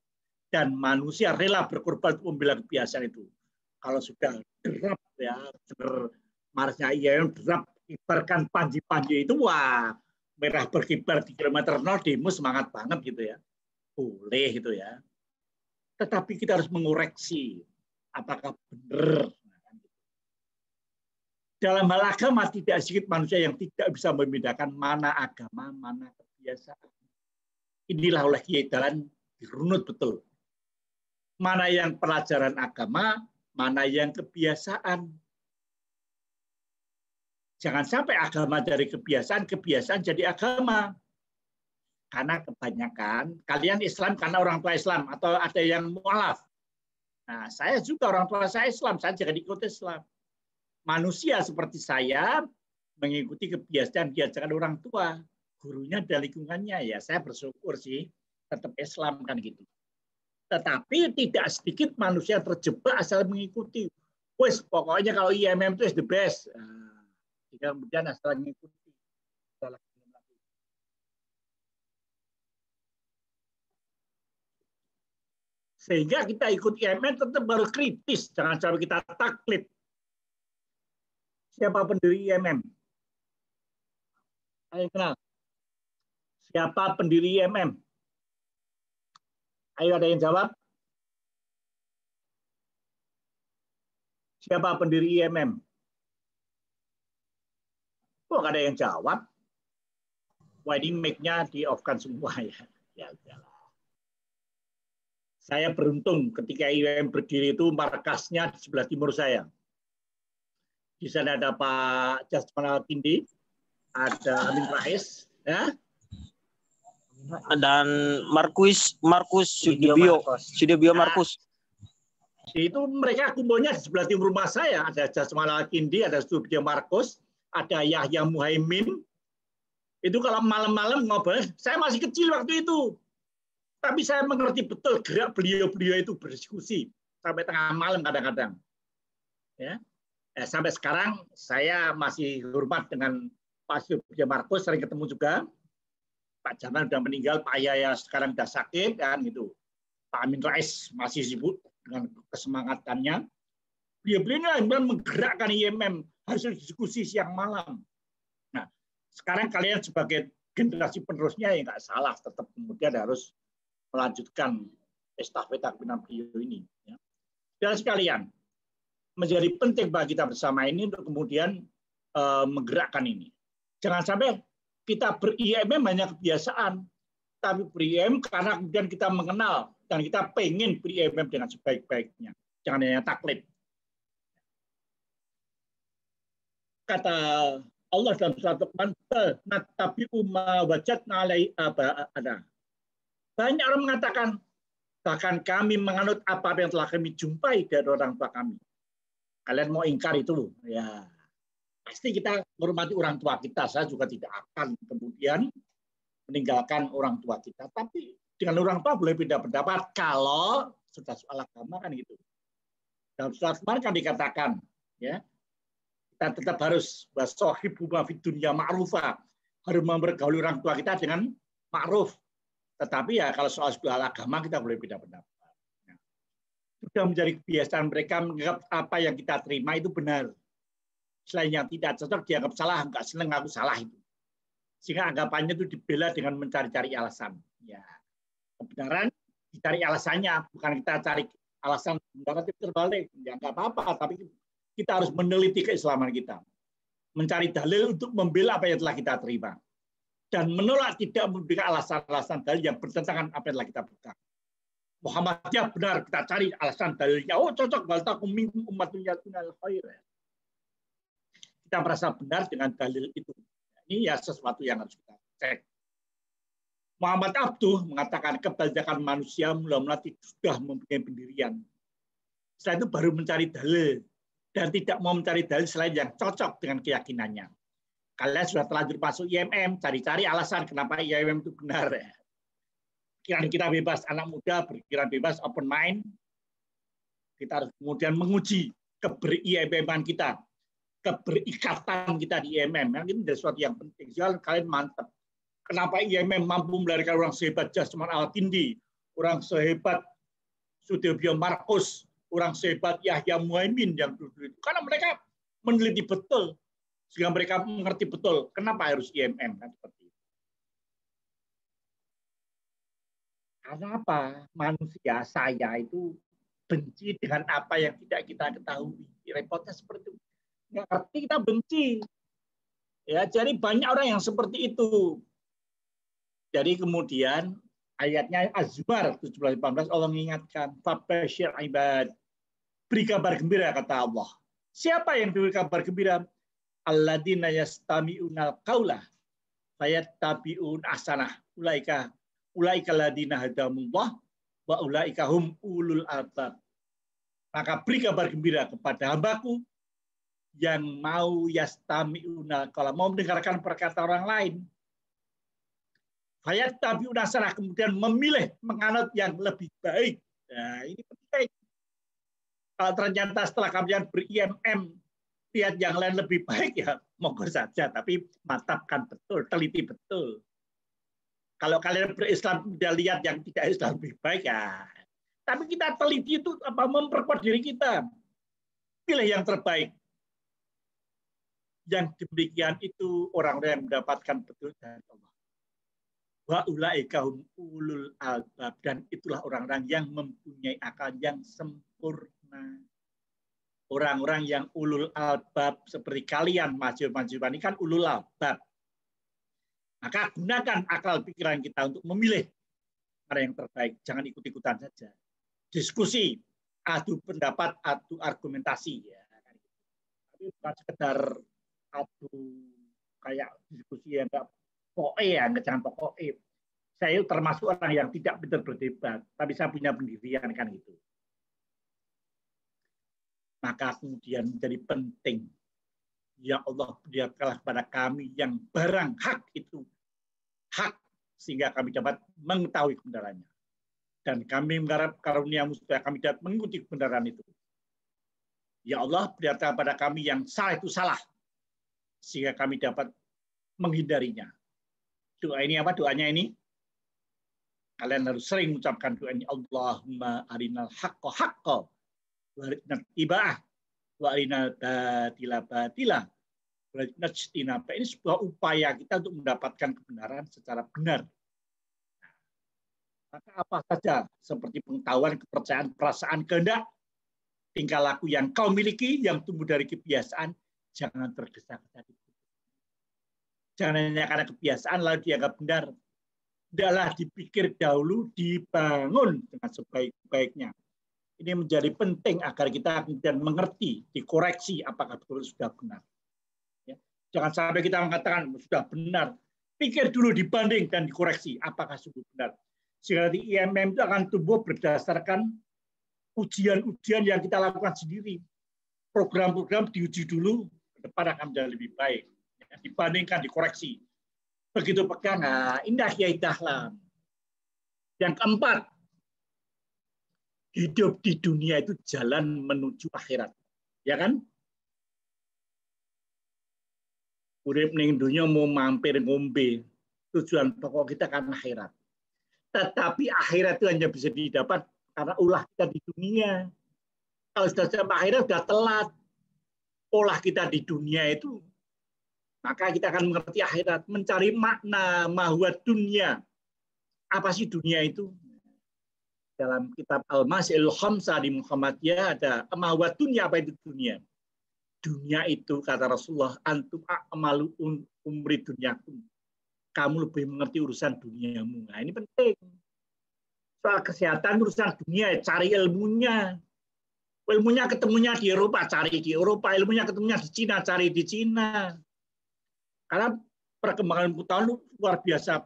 Dan manusia rela berkorban untuk membela kebiasaan itu. Kalau sudah derap ya, Marsnya IMM derap, kibarkan panji-panji itu, wah, merah berkibar di kilometer 0, demo semangat banget gitu ya. Boleh gitu ya. Tetapi kita harus mengoreksi apakah benar. Dalam hal agama tidak sedikit manusia yang tidak bisa membedakan mana agama, mana kebiasaan. Inilah oleh Kiai Dahlan dirunut betul. Mana yang pelajaran agama, mana yang kebiasaan. Jangan sampai agama dari kebiasaan, kebiasaan jadi agama. Karena kebanyakan, kalian Islam karena orang tua Islam, atau ada yang mualaf. Nah, saya juga orang tua saya Islam, saya jangan ikut Islam. Manusia seperti saya mengikuti kebiasaan diajarkan orang tua, gurunya dan lingkungannya. Ya saya bersyukur sih, tetap Islam kan gitu. Tetapi tidak sedikit manusia terjebak asal mengikuti. Wes pokoknya kalau IMM itu is the best. Nah, kemudian asal mengikuti. Sehingga kita ikut IMM tetap harus kritis, jangan sampai kita taklid. Siapa pendiri IMM? Ayo kenal. Siapa pendiri IMM? Ayo ada yang jawab? Siapa pendiri IMM? Kok nggak ada yang jawab? Wah ini mic-nya di-off-kan semua ya. Ya udahlah. Saya beruntung ketika IMM berdiri itu markasnya di sebelah timur saya. Di sana ada Pak Jasman Al-Kindi, ada Amin Rais, ya. Dan Markus Sudibyo Markus. Itu mereka kumpulnya di sebelah timur rumah saya. Ada Jasman Al-Kindi, ada Sudibyo Markus, ada Yahya Muhaimin. Itu kalau malam-malam ngobrol, saya masih kecil waktu itu. Tapi saya mengerti betul gerak beliau-beliau itu berdiskusi sampai tengah malam kadang-kadang. Ya. Sampai sekarang saya masih hormat dengan Pak Sudibyo Markus, sering ketemu juga. Pak Jamal sudah meninggal, Pak Yaya sekarang sudah sakit, kan gitu. Pak Amin Rais masih sibuk dengan kesemangatannya. Beliau-beliau yang menggerakkan IMM, harus diskusi siang malam. Nah, sekarang kalian sebagai generasi penerusnya ya nggak salah, tetap kemudian harus melanjutkan estafeta kepemimpinan beliau ini. Dan sekalian, menjadi penting bagi kita bersama ini untuk kemudian menggerakkan ini. Jangan sampai kita ber-IMM hanya kebiasaan, tapi ber-IMM karena kemudian kita mengenal dan kita pengen ber-IMM dengan sebaik-baiknya. Jangan hanya taklid. Kata Allah dalam surat Luqman, "Nattabi'u ma wajadna alaihi aba'ana." Banyak orang mengatakan, bahkan kami menganut apa yang telah kami jumpai dari orang tua kami. Kalian mau ingkar itu? Ya, pasti kita menghormati orang tua kita. Saya juga tidak akan kemudian meninggalkan orang tua kita. Tapi dengan orang tua boleh beda pendapat kalau sudah soal agama kan gitu. Dalam surat kemarin kan dikatakan, ya, kita tetap harus wasohibu fid dunya ma'rufa, harus mempergauli orang tua kita dengan ma'ruf. Tetapi ya kalau soal agama kita boleh beda pendapat. Sudah menjadi kebiasaan mereka menganggap apa yang kita terima itu benar. Selain yang tidak cocok dianggap salah, enggak senang aku salah itu. Sehingga anggapannya itu dibela dengan mencari-cari alasan. Ya, kebenaran dicari alasannya, bukan kita cari alasan benar itu terbalik. Ya enggak apa-apa, tapi kita harus meneliti keislaman kita. Mencari dalil untuk membela apa yang telah kita terima. Dan menolak tidak memberikan alasan-alasan dalil yang bertentangan apa yang telah kita pegang. Muhammadiyah benar, kita cari alasan dalilnya. Oh cocok, wal takum minkum ummatun yad'una ilal khair. Kita merasa benar dengan dalil itu. Ini ya sesuatu yang harus kita cek. Muhammad Abduh mengatakan kebanyakan manusia mula-mula sudah mempunyai pendirian. Setelah itu baru mencari dalil dan tidak mau mencari dalil selain yang cocok dengan keyakinannya. Kalian sudah terlanjur masuk IMM, cari-cari alasan kenapa IMM itu benar. Pikiran kita bebas, anak muda berpikiran bebas, open mind. Kita harus kemudian menguji keber-IMM-an kita, keberikatan kita di IMM. Ini adalah sesuatu yang penting. Jadi kalian mantap. Kenapa IMM mampu melahirkan orang sehebat Jasman Al-Kindi, orang sehebat Sudibyo Markus, orang sehebat Yahya Muhaimin yang dulu itu. Karena mereka meneliti betul. Sehingga mereka mengerti betul kenapa harus IMM. Kan seperti itu. Karena apa? Manusia, saya itu benci dengan apa yang tidak kita ketahui. Repotnya seperti itu. Nggak ngerti kita benci. Ya, jadi banyak orang yang seperti itu. Jadi kemudian ayatnya Az-Zumar 17-18 Allah mengingatkan, "Fabasyir ibad." Beri kabar gembira kata Allah. Siapa yang beri kabar gembira? Alladzina yastami'unal qaula fayattabi'un ahsanah. Ulaika alladziina hadamullah wa ulaika hum ulul albab. Maka beri kabar gembira kepada hambaku yang mau yastami'una, kalau mau mendengarkan perkataan orang lain, fayattabi'una salah, kemudian memilih menganut yang lebih baik. Nah, ini penting. Kalau ternyata setelah kalian ber-IMM lihat yang lain lebih baik, ya monggo saja, tapi mantapkan betul, teliti betul. Kalau kalian berislam sudah lihat yang tidak Islam lebih baik, ya. Tapi kita teliti itu apa, memperkuat diri kita. Pilih yang terbaik. Yang demikian itu orang-orang yang mendapatkan petunjuk dari Allah. Wa ulaika hum ulul albab, dan itulah orang-orang yang mempunyai akal yang sempurna. Orang-orang yang ulul albab seperti kalian, mahasiswa-mahasiswa ini kan ulul albab. Maka gunakan akal pikiran kita untuk memilih mana yang terbaik. Jangan ikut-ikutan saja. Diskusi, adu pendapat, adu argumentasi. Ya. Tapi bukan sekedar adu kayak diskusi yang enggak pokoknya, ya, jangan pokoknya. Saya termasuk orang yang tidak pintar berdebat, tapi saya punya pendirian kan gitu. Maka kemudian menjadi penting. Ya Allah, berikanlah kepada kami yang barang hak itu hak, sehingga kami dapat mengetahui kebenarannya. Dan kami mengharap karunia-Mu supaya kami dapat mengikuti kebenaran itu. Ya Allah, berikanlah kepada kami yang salah itu salah, sehingga kami dapat menghindarinya. Doa ini apa? Doanya ini kalian harus sering mengucapkan doa ini. Allahumma arinal haqqa haqqa wa arinal tiba'ah wa arinal batila batila wa arinal ijtinaba. Ini sebuah upaya kita untuk mendapatkan kebenaran secara benar. Maka apa saja seperti pengetahuan, kepercayaan, perasaan, kehendak, tingkah laku yang kau miliki, yang tumbuh dari kebiasaan, jangan tergesa-gesa. Jangan hanya karena kebiasaan lalu dianggap benar. Hendaklah dipikir dahulu, dibangun dengan sebaik-baiknya. Ini menjadi penting agar kita kemudian mengerti, dikoreksi apakah betul sudah benar. Ya. Jangan sampai kita mengatakan sudah benar. Pikir dulu, dibanding dan dikoreksi apakah sungguh benar. Sehingga nanti IMM itu akan tumbuh berdasarkan ujian-ujian yang kita lakukan sendiri. Program-program diuji dulu, ke depan akan menjadi lebih baik. Ya, dibandingkan, dikoreksi. Begitu pegang, nah, indah ya dahlam. Yang keempat, hidup di dunia itu jalan menuju akhirat. Ya kan? Urip ning dunia mau mampir ngombe, tujuan pokok kita kan akhirat. Tetapi akhirat itu hanya bisa didapat karena ulah kita di dunia. Kalau sudah sampai akhirat sudah telat. Olah kita di dunia itu, maka kita akan mengerti akhirat, mencari makna mahwa dunia. Apa sih dunia itu? Dalam kitab Al-Masailul Khamsah di Muhammadiyah ada mahwa dunia, apa itu dunia? Dunia itu kata Rasulullah, antum a'malu umri dunyakum. Kamu lebih mengerti urusan duniamu. Nah, ini penting. Soal kesehatan urusan dunia, cari ilmunya. Ilmunya ketemunya di Eropa, cari di Eropa. Ilmunya ketemunya di Cina, cari di Cina. Karena perkembangan pengetahuan luar biasa.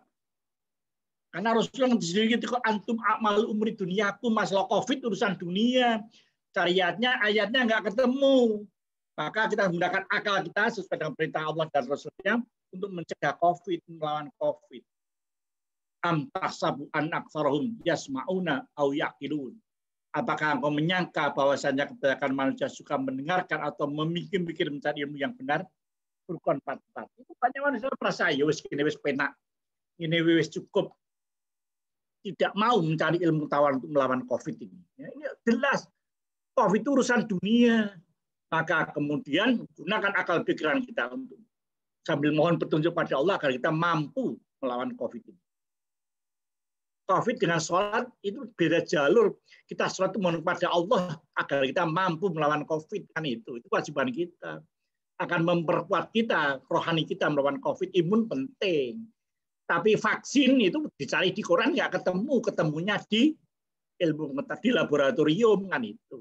Karena Rasulullah sendiri ketika antum a'mal umri dunyaku, masalah COVID urusan dunia. Syariatnya, ayatnya nggak ketemu. Maka kita menggunakan akal kita sesuai dengan perintah Allah dan Rasulnya untuk mencegah COVID, melawan COVID. Am tahsabu an aktsarahum yasma'una aw yaqilun. Apakah engkau menyangka bahwasanya kebanyakan manusia suka mendengarkan atau memikir-mikir mencari ilmu yang benar? Bukan 44. Itu banyak manusia merasa ya wis kene wis penak. Ini wis cukup. Tidak mau mencari ilmu tawar untuk melawan COVID ini. Ya, ini jelas COVID itu urusan dunia. Maka kemudian gunakan akal pikiran kita untuk sambil mohon petunjuk pada Allah agar kita mampu melawan COVID ini. COVID dengan sholat itu beda jalur. Kita sholat itu mohon kepada Allah agar kita mampu melawan COVID, kan itu kewajiban kita. Akan memperkuat kita, rohani kita melawan COVID. Imun penting. Tapi vaksin itu dicari di Quran nggak ketemu, ketemunya di ilmu di laboratorium, kan itu.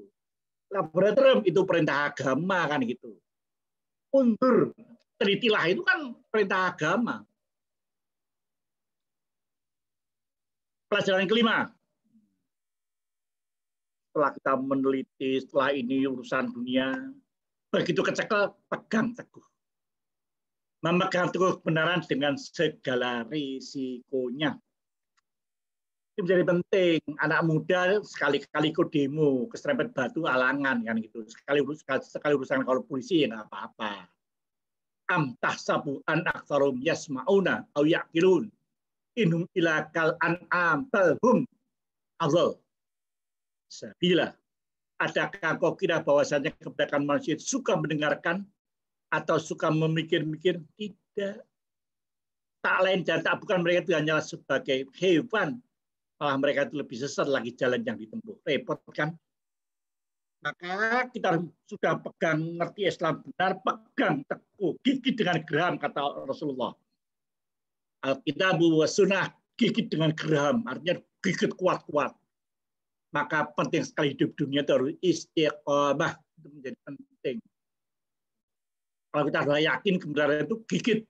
Laboratorium itu perintah agama, kan gitu. Undur, telitilah itu kan perintah agama. Pelajaran kelima. Setelah kita meneliti, setelah ini urusan dunia, Begitu kecekel, pegang teguh. Memegang teguh kebenaran dengan segala risikonya. Ini menjadi penting. Anak muda sekali-kali ikut demo, keserempet batu, alangan kan gitu. Sekali urusan kalau polisi ya nggak apa-apa. Am tahsabu an aktsarum yasmauna aw yaqilun inhum ila kal an'am bal hum adall. Sabila. Adakah kau kira bahwasanya kebanyakan manusia suka mendengarkan atau suka memikir-mikir? Tidak. Tak lain dan tak bukan mereka itu hanyalah sebagai hewan. Malah mereka itu lebih sesat lagi jalan yang ditempuh. Repot kan? Maka kita sudah pegang, ngerti Islam benar, pegang teguh, gigit dengan geram, kata Rasulullah. Alkitabu wa sunnah, gigit dengan geram, artinya gigit kuat-kuat. Maka penting sekali hidup dunia itu harus istiqomah, itu menjadi penting. Kalau kita sudah yakin kebenaran itu gigit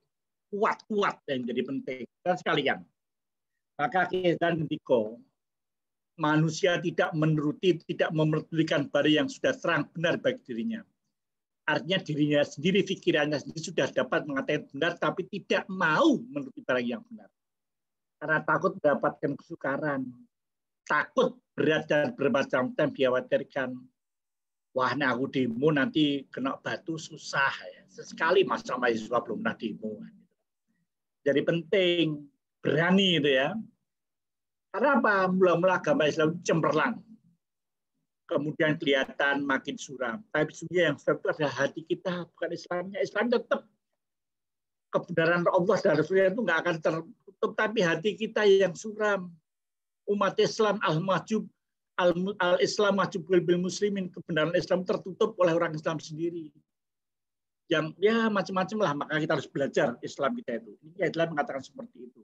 kuat-kuat yang jadi penting. Dan sekalian, maka kita ketika manusia tidak menuruti, tidak memerdulikan barang yang sudah terang benar bagi dirinya. Artinya dirinya sendiri, pikirannya sendiri sudah dapat mengatakan benar, tapi tidak mau menuruti barang yang benar. Karena takut mendapatkan kesukaran. Takut berat dan bermacam-macam dikhawatirkan. Wah, nah aku demo nanti kena batu susah. Ya. Sesekali masa mahasiswa belum pernah demo. Jadi penting, berani itu ya. Karena apa? Mula-mula agama Islam cemerlang. Kemudian kelihatan makin suram. Tapi sebenarnya yang suram itu adalah hati kita, bukan Islamnya. Islam tetap kebenaran Allah dan Rasulnya itu nggak akan tertutup, tapi hati kita yang suram. Umat Islam al-mahjub, al-Islam mahjub bil muslimin, kebenaran Islam tertutup oleh orang Islam sendiri. Yang ya macam-macam lah, maka kita harus belajar Islam kita itu. Ini Islam mengatakan seperti itu.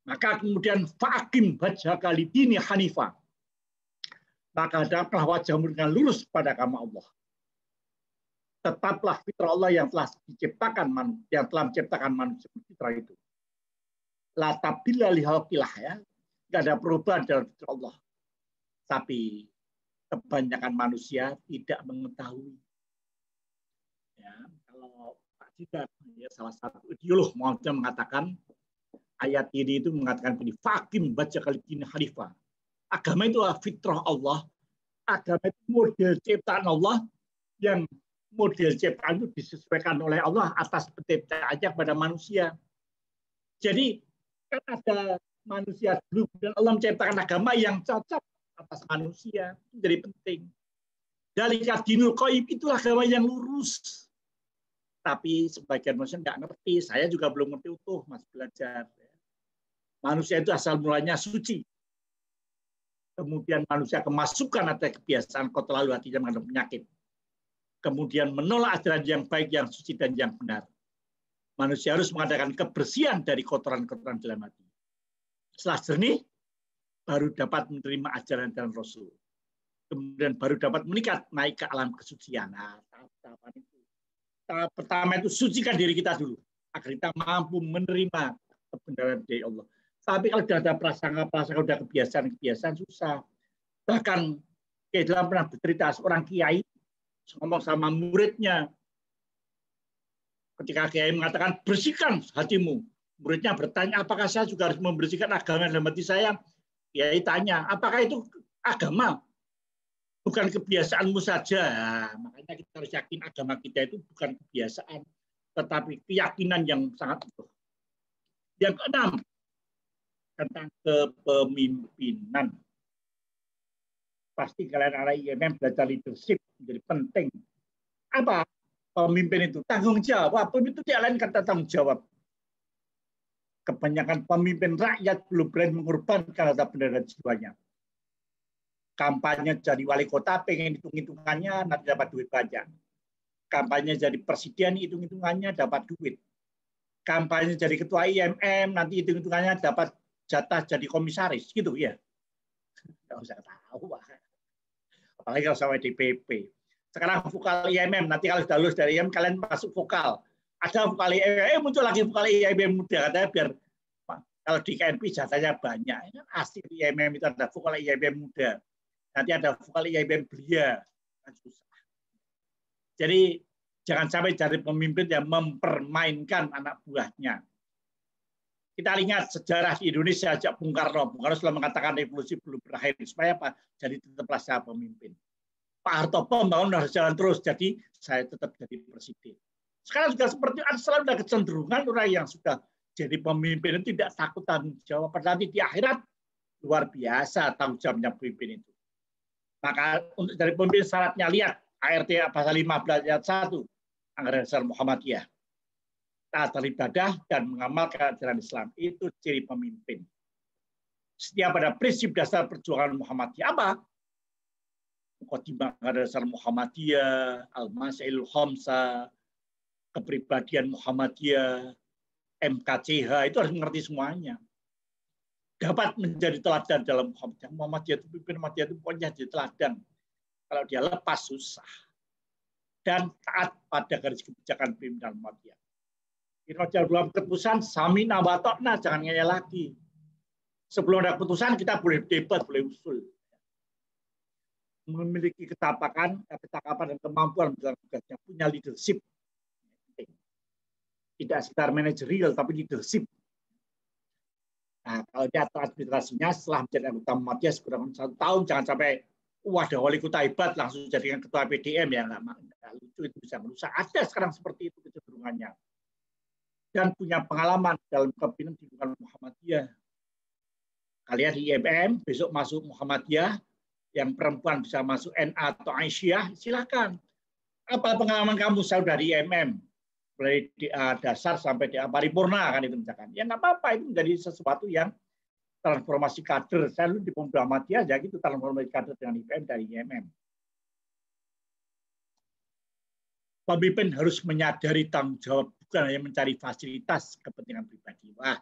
Maka kemudian fa'akim wajhaka lidini hanifah. Maka hadaplah wajahmu dengan lurus pada agama Allah. Tetaplah fitrah Allah yang telah menciptakan manusia fitrah itu. La tabdila li khalqillah ya. Enggak ada perubahan dalam fitrah Allah. Tapi kebanyakan manusia tidak mengetahui. Ya, kalau Pak Jidat ya, salah satu ideolog mau mengatakan ayat ini itu mengatakan begini, fakim baca kali ini khalifah. Agama itu adalah fitrah Allah. Agama itu model ciptaan Allah yang model ciptaan itu disesuaikan oleh Allah atas penciptaannya kepada manusia. Jadi kan ada manusia dulu dan Allah menciptakan agama yang cocok atas manusia. Itu jadi penting. Dalika dinul qayyim itulah agama yang lurus. Tapi sebagian manusia nggak ngerti. Saya juga belum ngerti utuh, masih belajar. Manusia itu asal mulanya suci. Kemudian manusia kemasukan atau kebiasaan kotor lalu hatinya mengandung penyakit. Kemudian menolak ajaran yang baik, yang suci, dan yang benar. Manusia harus mengadakan kebersihan dari kotoran-kotoran dalam hati. Setelah jernih, baru dapat menerima ajaran dan Rasul. Kemudian baru dapat meningkat, naik ke alam kesucian. Nah, tahap-tahapan itu. Tahap pertama itu sucikan diri kita dulu, agar kita mampu menerima kebenaran dari Allah. Tapi kalau sudah ada prasangka, sudah kebiasaan susah. Bahkan dalam pernah bercerita seorang kiai ngomong sama muridnya, ketika kiai mengatakan bersihkan hatimu, muridnya bertanya apakah saya juga harus membersihkan agama dalam hati saya? Kiai tanya apakah itu agama, bukan kebiasaanmu saja. Makanya kita harus yakin agama kita itu bukan kebiasaan, tetapi keyakinan yang sangat utuh. Yang keenam, tentang kepemimpinan. Pasti kalian anak IMM belajar leadership menjadi penting. Apa pemimpin itu? Tanggung jawab. Pemimpin itu tidak lain kata tanggung jawab. Kebanyakan pemimpin rakyat belum berani mengorbankan harta benda dan jiwanya. Kampanye jadi wali kota, pengen hitung-hitungannya, nanti dapat duit banyak. Kampanye jadi presiden, hitung-hitungannya dapat duit. Kampanye jadi ketua IMM, nanti hitung-hitungannya dapat jatah jadi komisaris, gitu ya. Nggak usah tahu, apalagi kalau sama DPP. Sekarang vokal IMM, nanti kalau sudah lulus dari IMM, kalian masuk vokal. Ada vokal IMM, muncul lagi vokal IMM muda, katanya biar kalau di KNP jatahnya banyak. Asli IMM itu ada vokal IMM muda. Nanti ada vokal IMM belia. Kan susah. Jadi jangan sampai jadi pemimpin yang mempermainkan anak buahnya. Kita lihat sejarah di Indonesia sejak Bung Karno. Bung Karno sudah mengatakan revolusi belum berakhir. Supaya apa? Jadi tetaplah saya pemimpin. Pak Harto membangun harus jalan terus. Jadi saya tetap jadi presiden. Sekarang juga seperti selalu ada kecenderungan orang yang sudah jadi pemimpin itu tidak takut tanggung jawab. Padahal nanti di akhirat luar biasa tanggung jawabnya pemimpin itu. Maka untuk jadi pemimpin syaratnya lihat ART pasal 15 ayat 1 Anggaran Dasar Muhammadiyah. Taat beribadah dan mengamalkan ajaran Islam itu ciri pemimpin. Setia pada prinsip dasar perjuangan Muhammadiyah apa? Muqaddimah Anggaran Dasar Muhammadiyah, Al-Masailul Khamsah, kepribadian Muhammadiyah, MKCH, itu harus mengerti semuanya. Dapat menjadi teladan dalam Muhammadiyah. Muhammadiyah itu pimpin Muhammadiyah itu pokoknya jadi teladan. Kalau dia lepas susah. Dan taat pada garis kebijakan pimpinan Muhammadiyah. Kita dalam keputusan samina wa ta'na, jangan ngeyel lagi. Sebelum ada keputusan kita boleh debat, boleh usul. Memiliki ketakapan dan kemampuan dalam tugasnya, punya leadership. Tidak sekedar manajerial, tapi leadership. Nah, kalau dia administrasinya setelah menjadi anggota Muhammadiyah sekurang 1 tahun, jangan sampai ada wali kota hebat langsung jadikan ketua PDM ya nggak lucu, itu bisa merusak. Ada sekarang seperti itu kecenderungannya. Dan punya pengalaman dalam kepemimpinan di lingkungan Muhammadiyah. Kalian di IMM besok masuk Muhammadiyah, yang perempuan bisa masuk NA atau Aisyah, silakan. Apa pengalaman kamu sudah di IMM? Mulai DA dasar sampai DA paripurna kan itu misalkan. Ya nggak apa-apa, itu menjadi sesuatu yang transformasi kader. Saya dulu di Muhammadiyah aja gitu, transformasi kader dengan IPM dari IMM. Pemimpin harus menyadari tanggung jawab, bukan hanya mencari fasilitas kepentingan pribadi. Wah,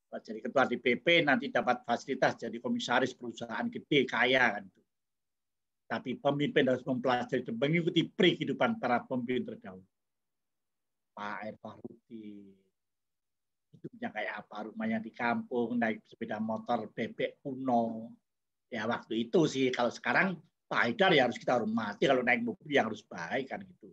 kalau jadi ketua DPP nanti dapat fasilitas jadi komisaris perusahaan gede kaya kan itu. Tapi pemimpin harus mempelajari dan mengikuti kehidupan para pemimpin terdahulu. Pak R. Fahrudin, hidupnya kayak apa, rumahnya di kampung, naik sepeda motor bebek kuno. Ya waktu itu sih, kalau sekarang Pak Haidar ya harus kita hormati, kalau naik mobil yang harus baik kan gitu.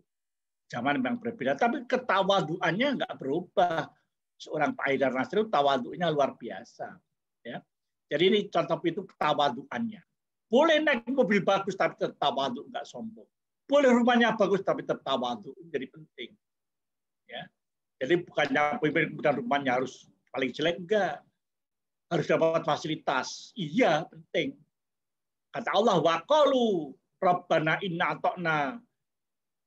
Zaman memang berbeda, tapi ketawaduannya nggak berubah. Seorang Pak Haidar Nasir tawadunya luar biasa. Ya. Jadi ini contoh itu ketawaduannya. Boleh naik mobil bagus tapi tetap tawadu, nggak sombong. Boleh rumahnya bagus tapi tetap tawadu, jadi penting. Ya. Jadi bukannya pemimpin kemudian rumahnya harus paling jelek, enggak. Harus dapat fasilitas. Iya, penting. Kata Allah, wa qalu rabbana inna ata'na.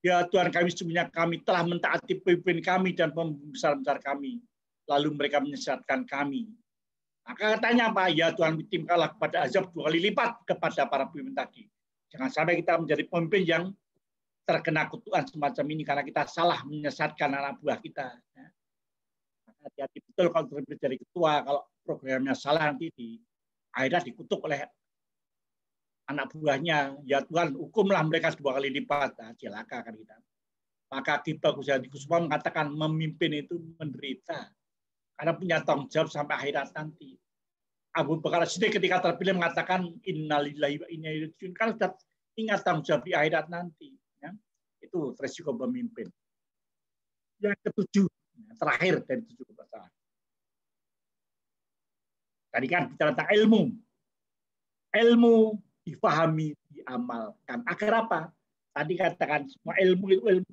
Ya Tuhan kami, sesungguhnya kami telah mentaati pemimpin kami dan pembesar-besar kami. Lalu mereka menyesatkan kami. Maka katanya apa? Ya Tuhan, timkalah kepada azab 2 kali lipat kepada para pemimpin tadi. Jangan sampai kita menjadi pemimpin yang terkena kutukan semacam ini karena kita salah menyesatkan anak buah kita. Hati-hati betul kalau terpilih jadi ketua, kalau programnya salah nanti akhirnya dikutuk oleh anak buahnya. Ya Tuhan, hukumlah mereka 2 kali lipat. Nah, celaka kan kita. Maka Kiai Ghazali Kusuma mengatakan memimpin itu menderita karena punya tanggung jawab sampai akhirat nanti. Abu Bakar Siddiq ketika terpilih mengatakan innalillahi wa inna ilaihi raji'un, kan sudah ingat tanggung jawab di akhirat nanti. Ya. Itu resiko pemimpin. Yang ketujuh, terakhir dari 7 permasalahan. Tadi kan bicara tentang ilmu. Ilmu difahami, diamalkan. Agar apa? Tadi katakan semua ilmu itu ilmu.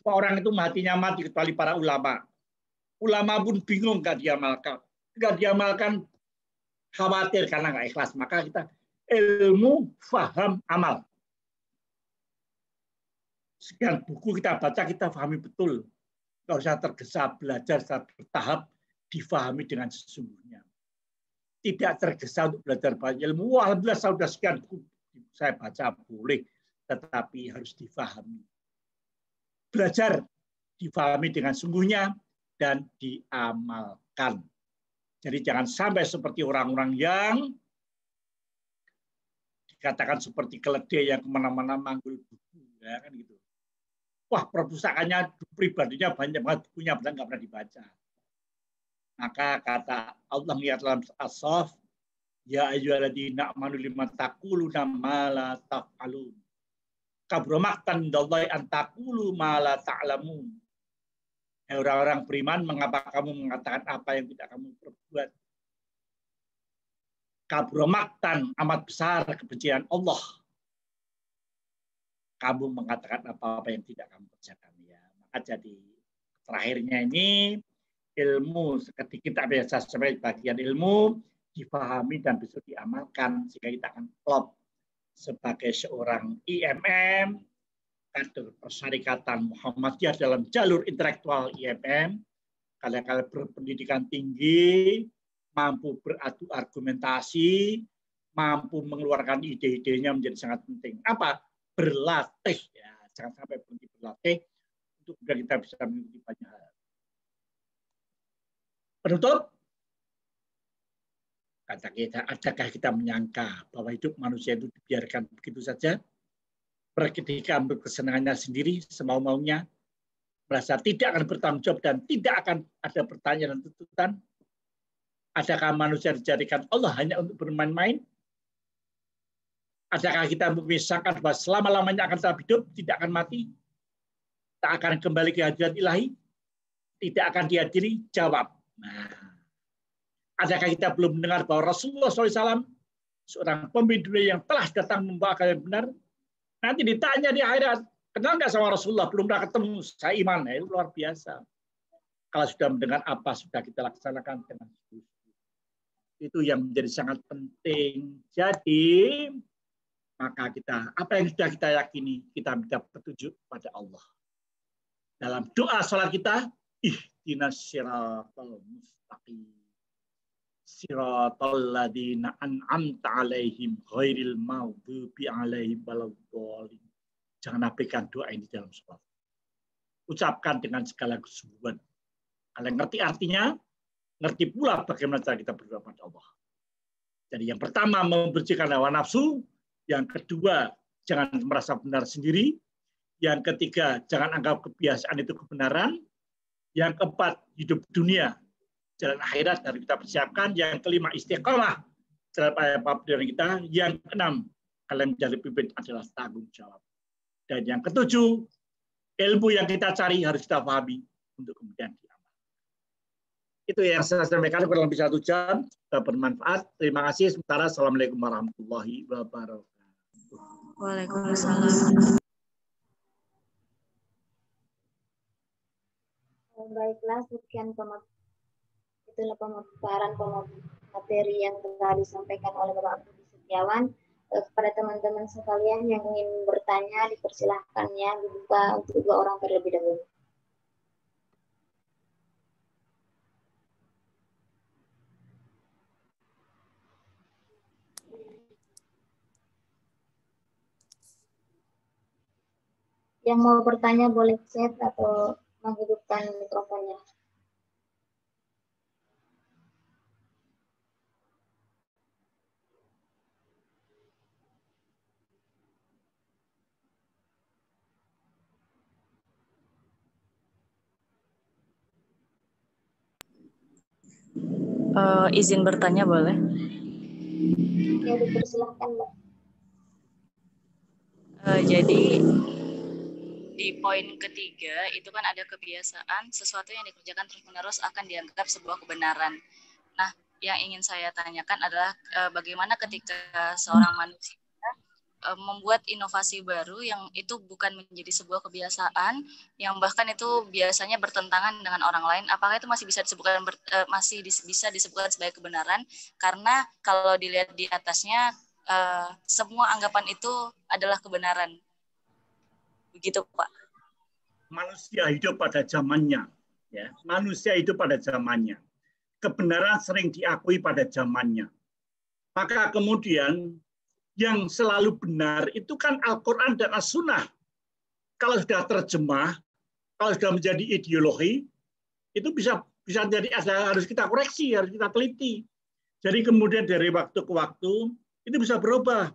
Semua orang itu matinya mati kecuali para ulama. Ulama pun bingung nggak diamalkan. Nggak diamalkan khawatir karena nggak ikhlas. Maka kita ilmu, faham, amal. Sekian buku kita baca, kita pahami betul. Nggak usah tergesa, belajar secara bertahap, difahami dengan sesungguhnya. Tidak tergesa untuk belajar banyak ilmu. Wah, alhamdulillah saya sudah sekian buku saya baca, boleh. Tetapi harus difahami. Belajar, difahami dengan sungguhnya, dan diamalkan. Jadi jangan sampai seperti orang-orang yang dikatakan seperti keledai yang kemana-mana manggul buku. Ya, kan gitu. Wah, perpustakaannya pribadinya banyak banget, bukunya nggak pernah dibaca. Maka kata Allah lihat dalam As-Saff, ya ayyuhalladzina amanu lima taquluna ma la taf'alun. Kabura maqtan indallahi an taqulu ma la ta'lamun. Orang-orang beriman, mengapa kamu mengatakan apa yang tidak kamu perbuat? Kabura maqtan, amat besar kebencian Allah. Kamu mengatakan apa-apa yang tidak kamu kerjakan. Ya, maka jadi terakhirnya ini ilmu seperti kita biasa sebagai bagian ilmu difahami dan bisa diamalkan sehingga kita akan klop sebagai seorang IMM, kader Persyarikatan Muhammadiyah dalam jalur intelektual IMM, kalian berpendidikan tinggi, mampu beradu argumentasi, mampu mengeluarkan ide-idenya menjadi sangat penting. Apa? Berlatih. Ya, jangan sampai berhenti berlatih untuk kita bisa mengikuti banyak hal. Penutup, kata kita, adakah kita menyangka bahwa hidup manusia itu dibiarkan begitu saja? Ketika berkesenangannya sendiri, semau-maunya, merasa tidak akan bertanggung jawab dan tidak akan ada pertanyaan dan tuntutan? Adakah manusia dijadikan Allah hanya untuk bermain-main? Adakah kita memisahkan bahwa selama-lamanya akan tetap hidup, tidak akan mati? Tak akan kembali ke hadirat ilahi? Tidak akan dihadiri? Jawab. Nah, adakah kita belum mendengar bahwa Rasulullah SAW, seorang pemimpin yang telah datang membawa agama yang benar? Nanti ditanya di akhirat, kenal nggak sama Rasulullah? Belum pernah ketemu, saya iman. Itu luar biasa. Kalau sudah mendengar apa, sudah kita laksanakan dengan serius. Itu yang menjadi sangat penting. Jadi, maka kita, apa yang sudah kita yakini, kita minta petunjuk pada Allah. Dalam doa salat kita, ihdinas siratal mustaqim. Siratal ladzina an'amta 'alaihim ghairil maghdubi 'alaihim waladdallin. Jangan abaikan doa ini dalam salat. Ucapkan dengan segala kesungguhan. Kalian ngerti artinya, ngerti pula bagaimana cara kita berdoa pada Allah. Jadi yang pertama membersihkan hawa nafsu, yang kedua jangan merasa benar sendiri, yang ketiga jangan anggap kebiasaan itu kebenaran, yang keempat hidup dunia jalan akhirat harus kita persiapkan, yang kelima istiqamah terhadap apa kita, yang keenam kalian menjadi pemimpin adalah tanggung jawab, dan yang ketujuh ilmu yang kita cari harus kita pahami untuk kemudian diamalkan. Itu yang saya sampaikan kurang lebih 1 jam, bermanfaat. Terima kasih. Sementara assalamualaikum warahmatullahi wabarakatuh. Waalaikumsalam. Baiklah, sekian itulah pemaparan materi yang telah disampaikan oleh Bapak Budi Setiawan. Kepada teman-teman sekalian yang ingin bertanya, dipersilahkan ya, dibuka untuk 2 orang terlebih dahulu. Yang mau bertanya boleh chat atau menghidupkan mikrofonnya. Izin bertanya boleh? Ya, dipersilahkan, Mbak. Jadi di poin ketiga itu kan ada kebiasaan, sesuatu yang dikerjakan terus-menerus akan dianggap sebuah kebenaran. Nah, yang ingin saya tanyakan adalah bagaimana ketika seorang manusia membuat inovasi baru yang itu bukan menjadi sebuah kebiasaan, yang bahkan itu biasanya bertentangan dengan orang lain, apakah itu masih bisa disebutkan bisa disebutkan sebagai kebenaran? Karena kalau dilihat di atasnya semua anggapan itu adalah kebenaran. Begitu, Pak. Manusia hidup pada zamannya, ya. Manusia hidup pada zamannya. Kebenaran sering diakui pada zamannya. Maka kemudian yang selalu benar itu kan Al-Quran dan As-Sunnah. Kalau sudah terjemah, kalau sudah menjadi ideologi, itu bisa jadi harus kita koreksi, harus kita teliti. Jadi kemudian dari waktu ke waktu itu bisa berubah.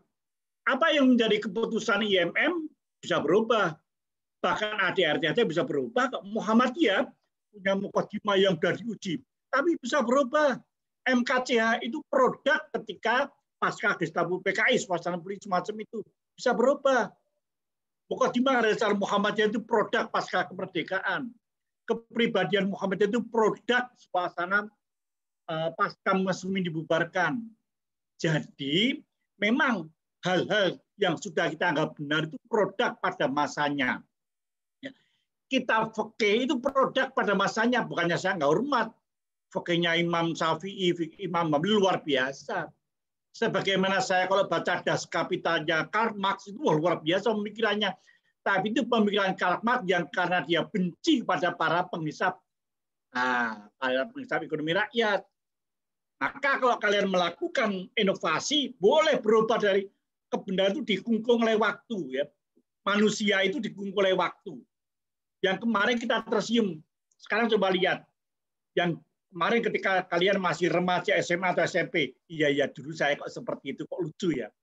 Apa yang menjadi keputusan IMM bisa berubah. Bahkan ADRT aja bisa berubah. Muhammadiyah punya mukadimah yang sudah diuji, tapi bisa berubah. MKCH itu produk ketika pasca Gestapo PKI, suasana politik semacam itu bisa berubah. Muqaddimah Risale Muhammadiyah itu produk pasca kemerdekaan. Kepribadian Muhammadiyah itu produk suasana pasca Muslimin dibubarkan. Jadi memang hal-hal yang sudah kita anggap benar itu produk pada masanya. Kitab fikih itu produk pada masanya, bukannya saya nggak hormat. Fikihnya Imam Syafi'i, Imam Mabli luar biasa. Sebagaimana saya kalau baca Das Kapitalnya Karl Marx itu luar biasa pemikirannya. Tapi itu pemikiran Karl Marx yang karena dia benci pada para penghisap, para penghisap ekonomi rakyat. Maka kalau kalian melakukan inovasi, boleh berubah dari kebenaran itu dikungkung oleh waktu. Ya. Manusia itu dikungkung oleh waktu. Yang kemarin kita tersium, sekarang coba lihat. Yang kemarin ketika kalian masih remaja SMA atau SMP, iya dulu saya kok seperti itu, kok lucu ya.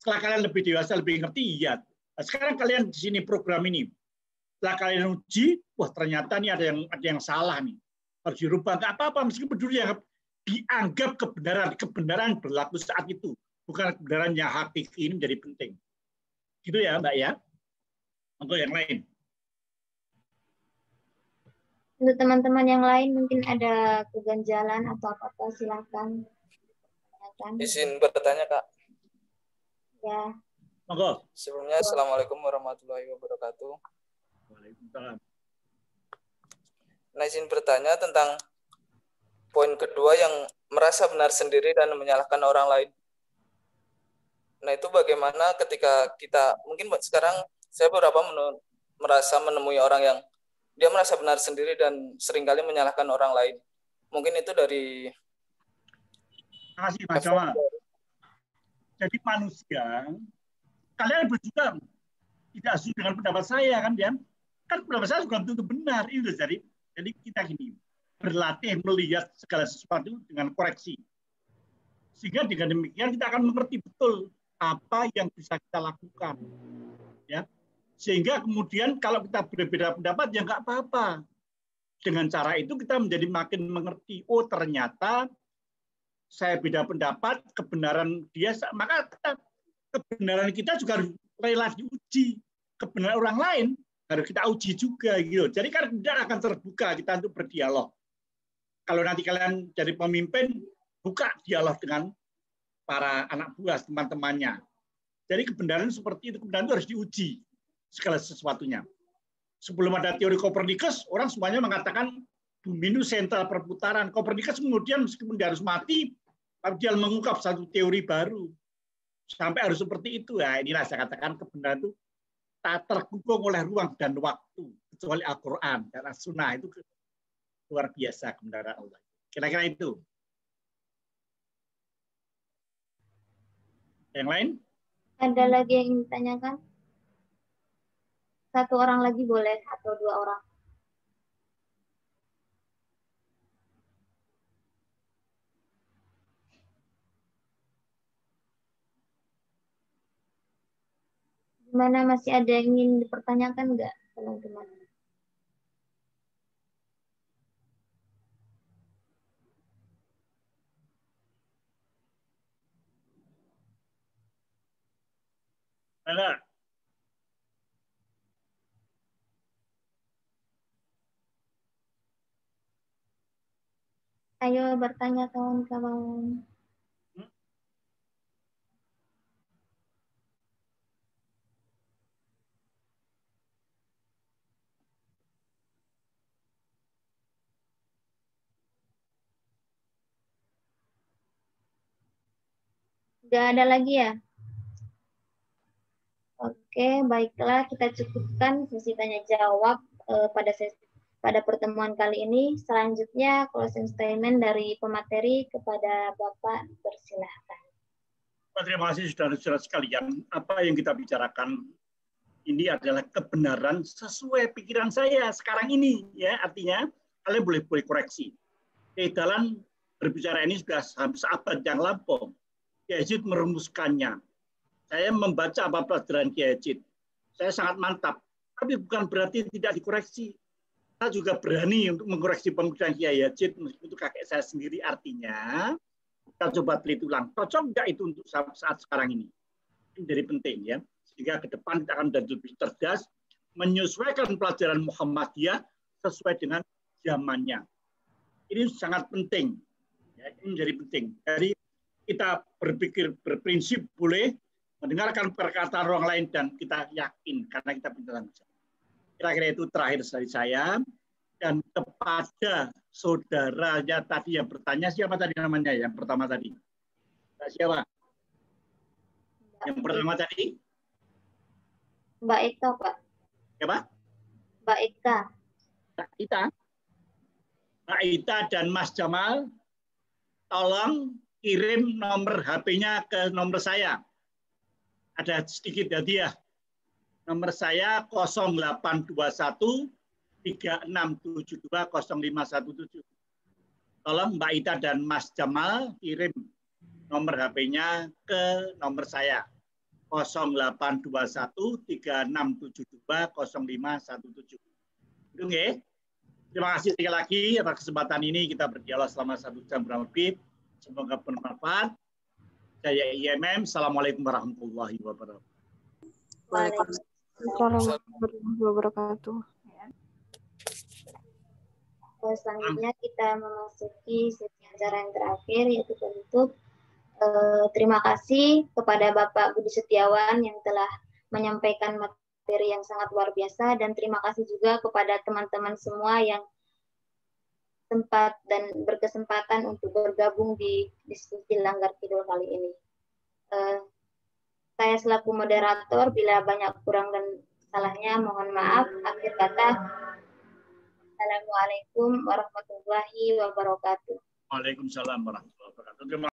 Setelah kalian lebih dewasa, lebih ngerti, iya. Nah, sekarang kalian di sini program ini, setelah kalian uji, wah ternyata ini ada yang salah nih, harus dirubah. Nggak apa-apa, meskipun dulu yang dianggap kebenaran berlaku saat itu, bukan kebenaran yang hakiki, ini menjadi penting. Gitu ya, Mbak ya. Untuk yang lain. Untuk teman-teman yang lain mungkin ada keganjalan atau apa-apa, silakan. Izin bertanya, Kak. Ya. Monggo. Sebelumnya, Assalamualaikum warahmatullahi wabarakatuh. Waalaikumsalam. Nah, izin bertanya tentang poin kedua yang merasa benar sendiri dan menyalahkan orang lain. Nah, itu bagaimana ketika kita, mungkin sekarang saya beberapa merasa menemui orang yang dia merasa benar sendiri dan seringkali menyalahkan orang lain. Mungkin itu dari... Terima kasih, Mas Jawa. Jadi manusia, kalian juga tidak setuju dengan pendapat saya, kan, Dian? Kan pendapat saya juga tentu benar. Itu jadi kita gini, berlatih melihat segala sesuatu dengan koreksi. Sehingga dengan demikian kita akan mengerti betul apa yang bisa kita lakukan. Ya. Sehingga kemudian kalau kita berbeda pendapat, ya nggak apa-apa. Dengan cara itu kita menjadi makin mengerti, oh ternyata saya beda pendapat, kebenaran dia, maka kebenaran kita juga harus rela diuji. Kebenaran orang lain harus kita uji juga. Gitu. Jadi kan kemudian akan terbuka kita untuk berdialog. Kalau nanti kalian jadi pemimpin, buka dialog dengan para anak buah, teman-temannya. Jadi kebenaran seperti itu, kebenaran itu harus diuji. Segala sesuatunya. Sebelum ada teori Kopernikus, orang semuanya mengatakan bumi itu sentral perputaran. Kopernikus kemudian meskipun dia harus mati, tapi dia mengungkap satu teori baru. Sampai harus seperti itu. Ya, inilah saya katakan kebenaran itu tak terkungkung oleh ruang dan waktu. Kecuali Al-Quran dan As-Sunnah itu luar biasa kebenaran Allah. Kira-kira itu. Yang lain? Ada lagi yang ingin ditanyakan? Satu orang lagi boleh atau dua orang. Gimana, masih ada yang ingin dipertanyakan nggak, teman-teman? Ada. Ayo bertanya kawan-kawan. Nggak ada lagi ya? Oke, baiklah, kita cukupkan sesi tanya jawab pada pertemuan kali ini. Selanjutnya closing statement dari pemateri kepada Bapak, persilahkan. Terima kasih saudara-saudara sekalian. Apa yang kita bicarakan ini adalah kebenaran sesuai pikiran saya sekarang ini, ya. Artinya kalian boleh koreksi. Dalam berbicara ini sudah hampir seabad yang lampau. Kiai Haji merumuskannya. Saya membaca apa pelajaran Kiai Haji. Saya sangat mantap. Tapi bukan berarti tidak dikoreksi. Saya juga berani untuk mengoreksi pemikiran Kiai Haji meskipun itu kakek saya sendiri. Artinya kita coba teliti ulang. Cocok nggak itu untuk saat sekarang ini? Ini jadi penting, ya. sehingga ke depan kita akan menjadi lebih cerdas, menyesuaikan pelajaran Muhammadiyah sesuai dengan zamannya. Ini sangat penting. Ya, ini menjadi penting. Jadi kita berpikir berprinsip boleh, mendengarkan perkataan orang lain dan kita yakin karena kita pintar. Kira-kira itu terakhir dari saya. Dan kepada saudaranya tadi yang bertanya, siapa tadi namanya yang pertama tadi? Siapa? Yang pertama tadi? Mbak Eka, Pak. Siapa? Mbak Eka. Mbak Ita. Mbak Ita dan Mas Jamal, tolong kirim nomor HP-nya ke nomor saya. Ada sedikit hadiah. Nomor saya 0821 3672 0517. Tolong Mbak Ita dan Mas Jamal kirim nomor HP-nya ke nomor saya 0821 3672 0517. Itu nggih. Terima kasih sekali lagi atas kesempatan ini kita berdialog selama 1 jam kurang lebih. Semoga bermanfaat. Saya IMM. Assalamualaikum warahmatullahi wabarakatuh. Waalaikumsalam warahmatullahi wabarakatuh. Selanjutnya kita memasuki sesi acara yang terakhir, yaitu penutup. Terima kasih kepada Bapak Budi Setiawan yang telah menyampaikan materi yang sangat luar biasa, dan terima kasih juga kepada teman-teman semua yang sempat dan berkesempatan untuk bergabung di diskusi Langgar Kidul kali ini. Saya selaku moderator, bila banyak kurang dan salahnya mohon maaf. Akhir kata, Assalamualaikum warahmatullahi wabarakatuh. Waalaikumsalam warahmatullahi wabarakatuh. Terima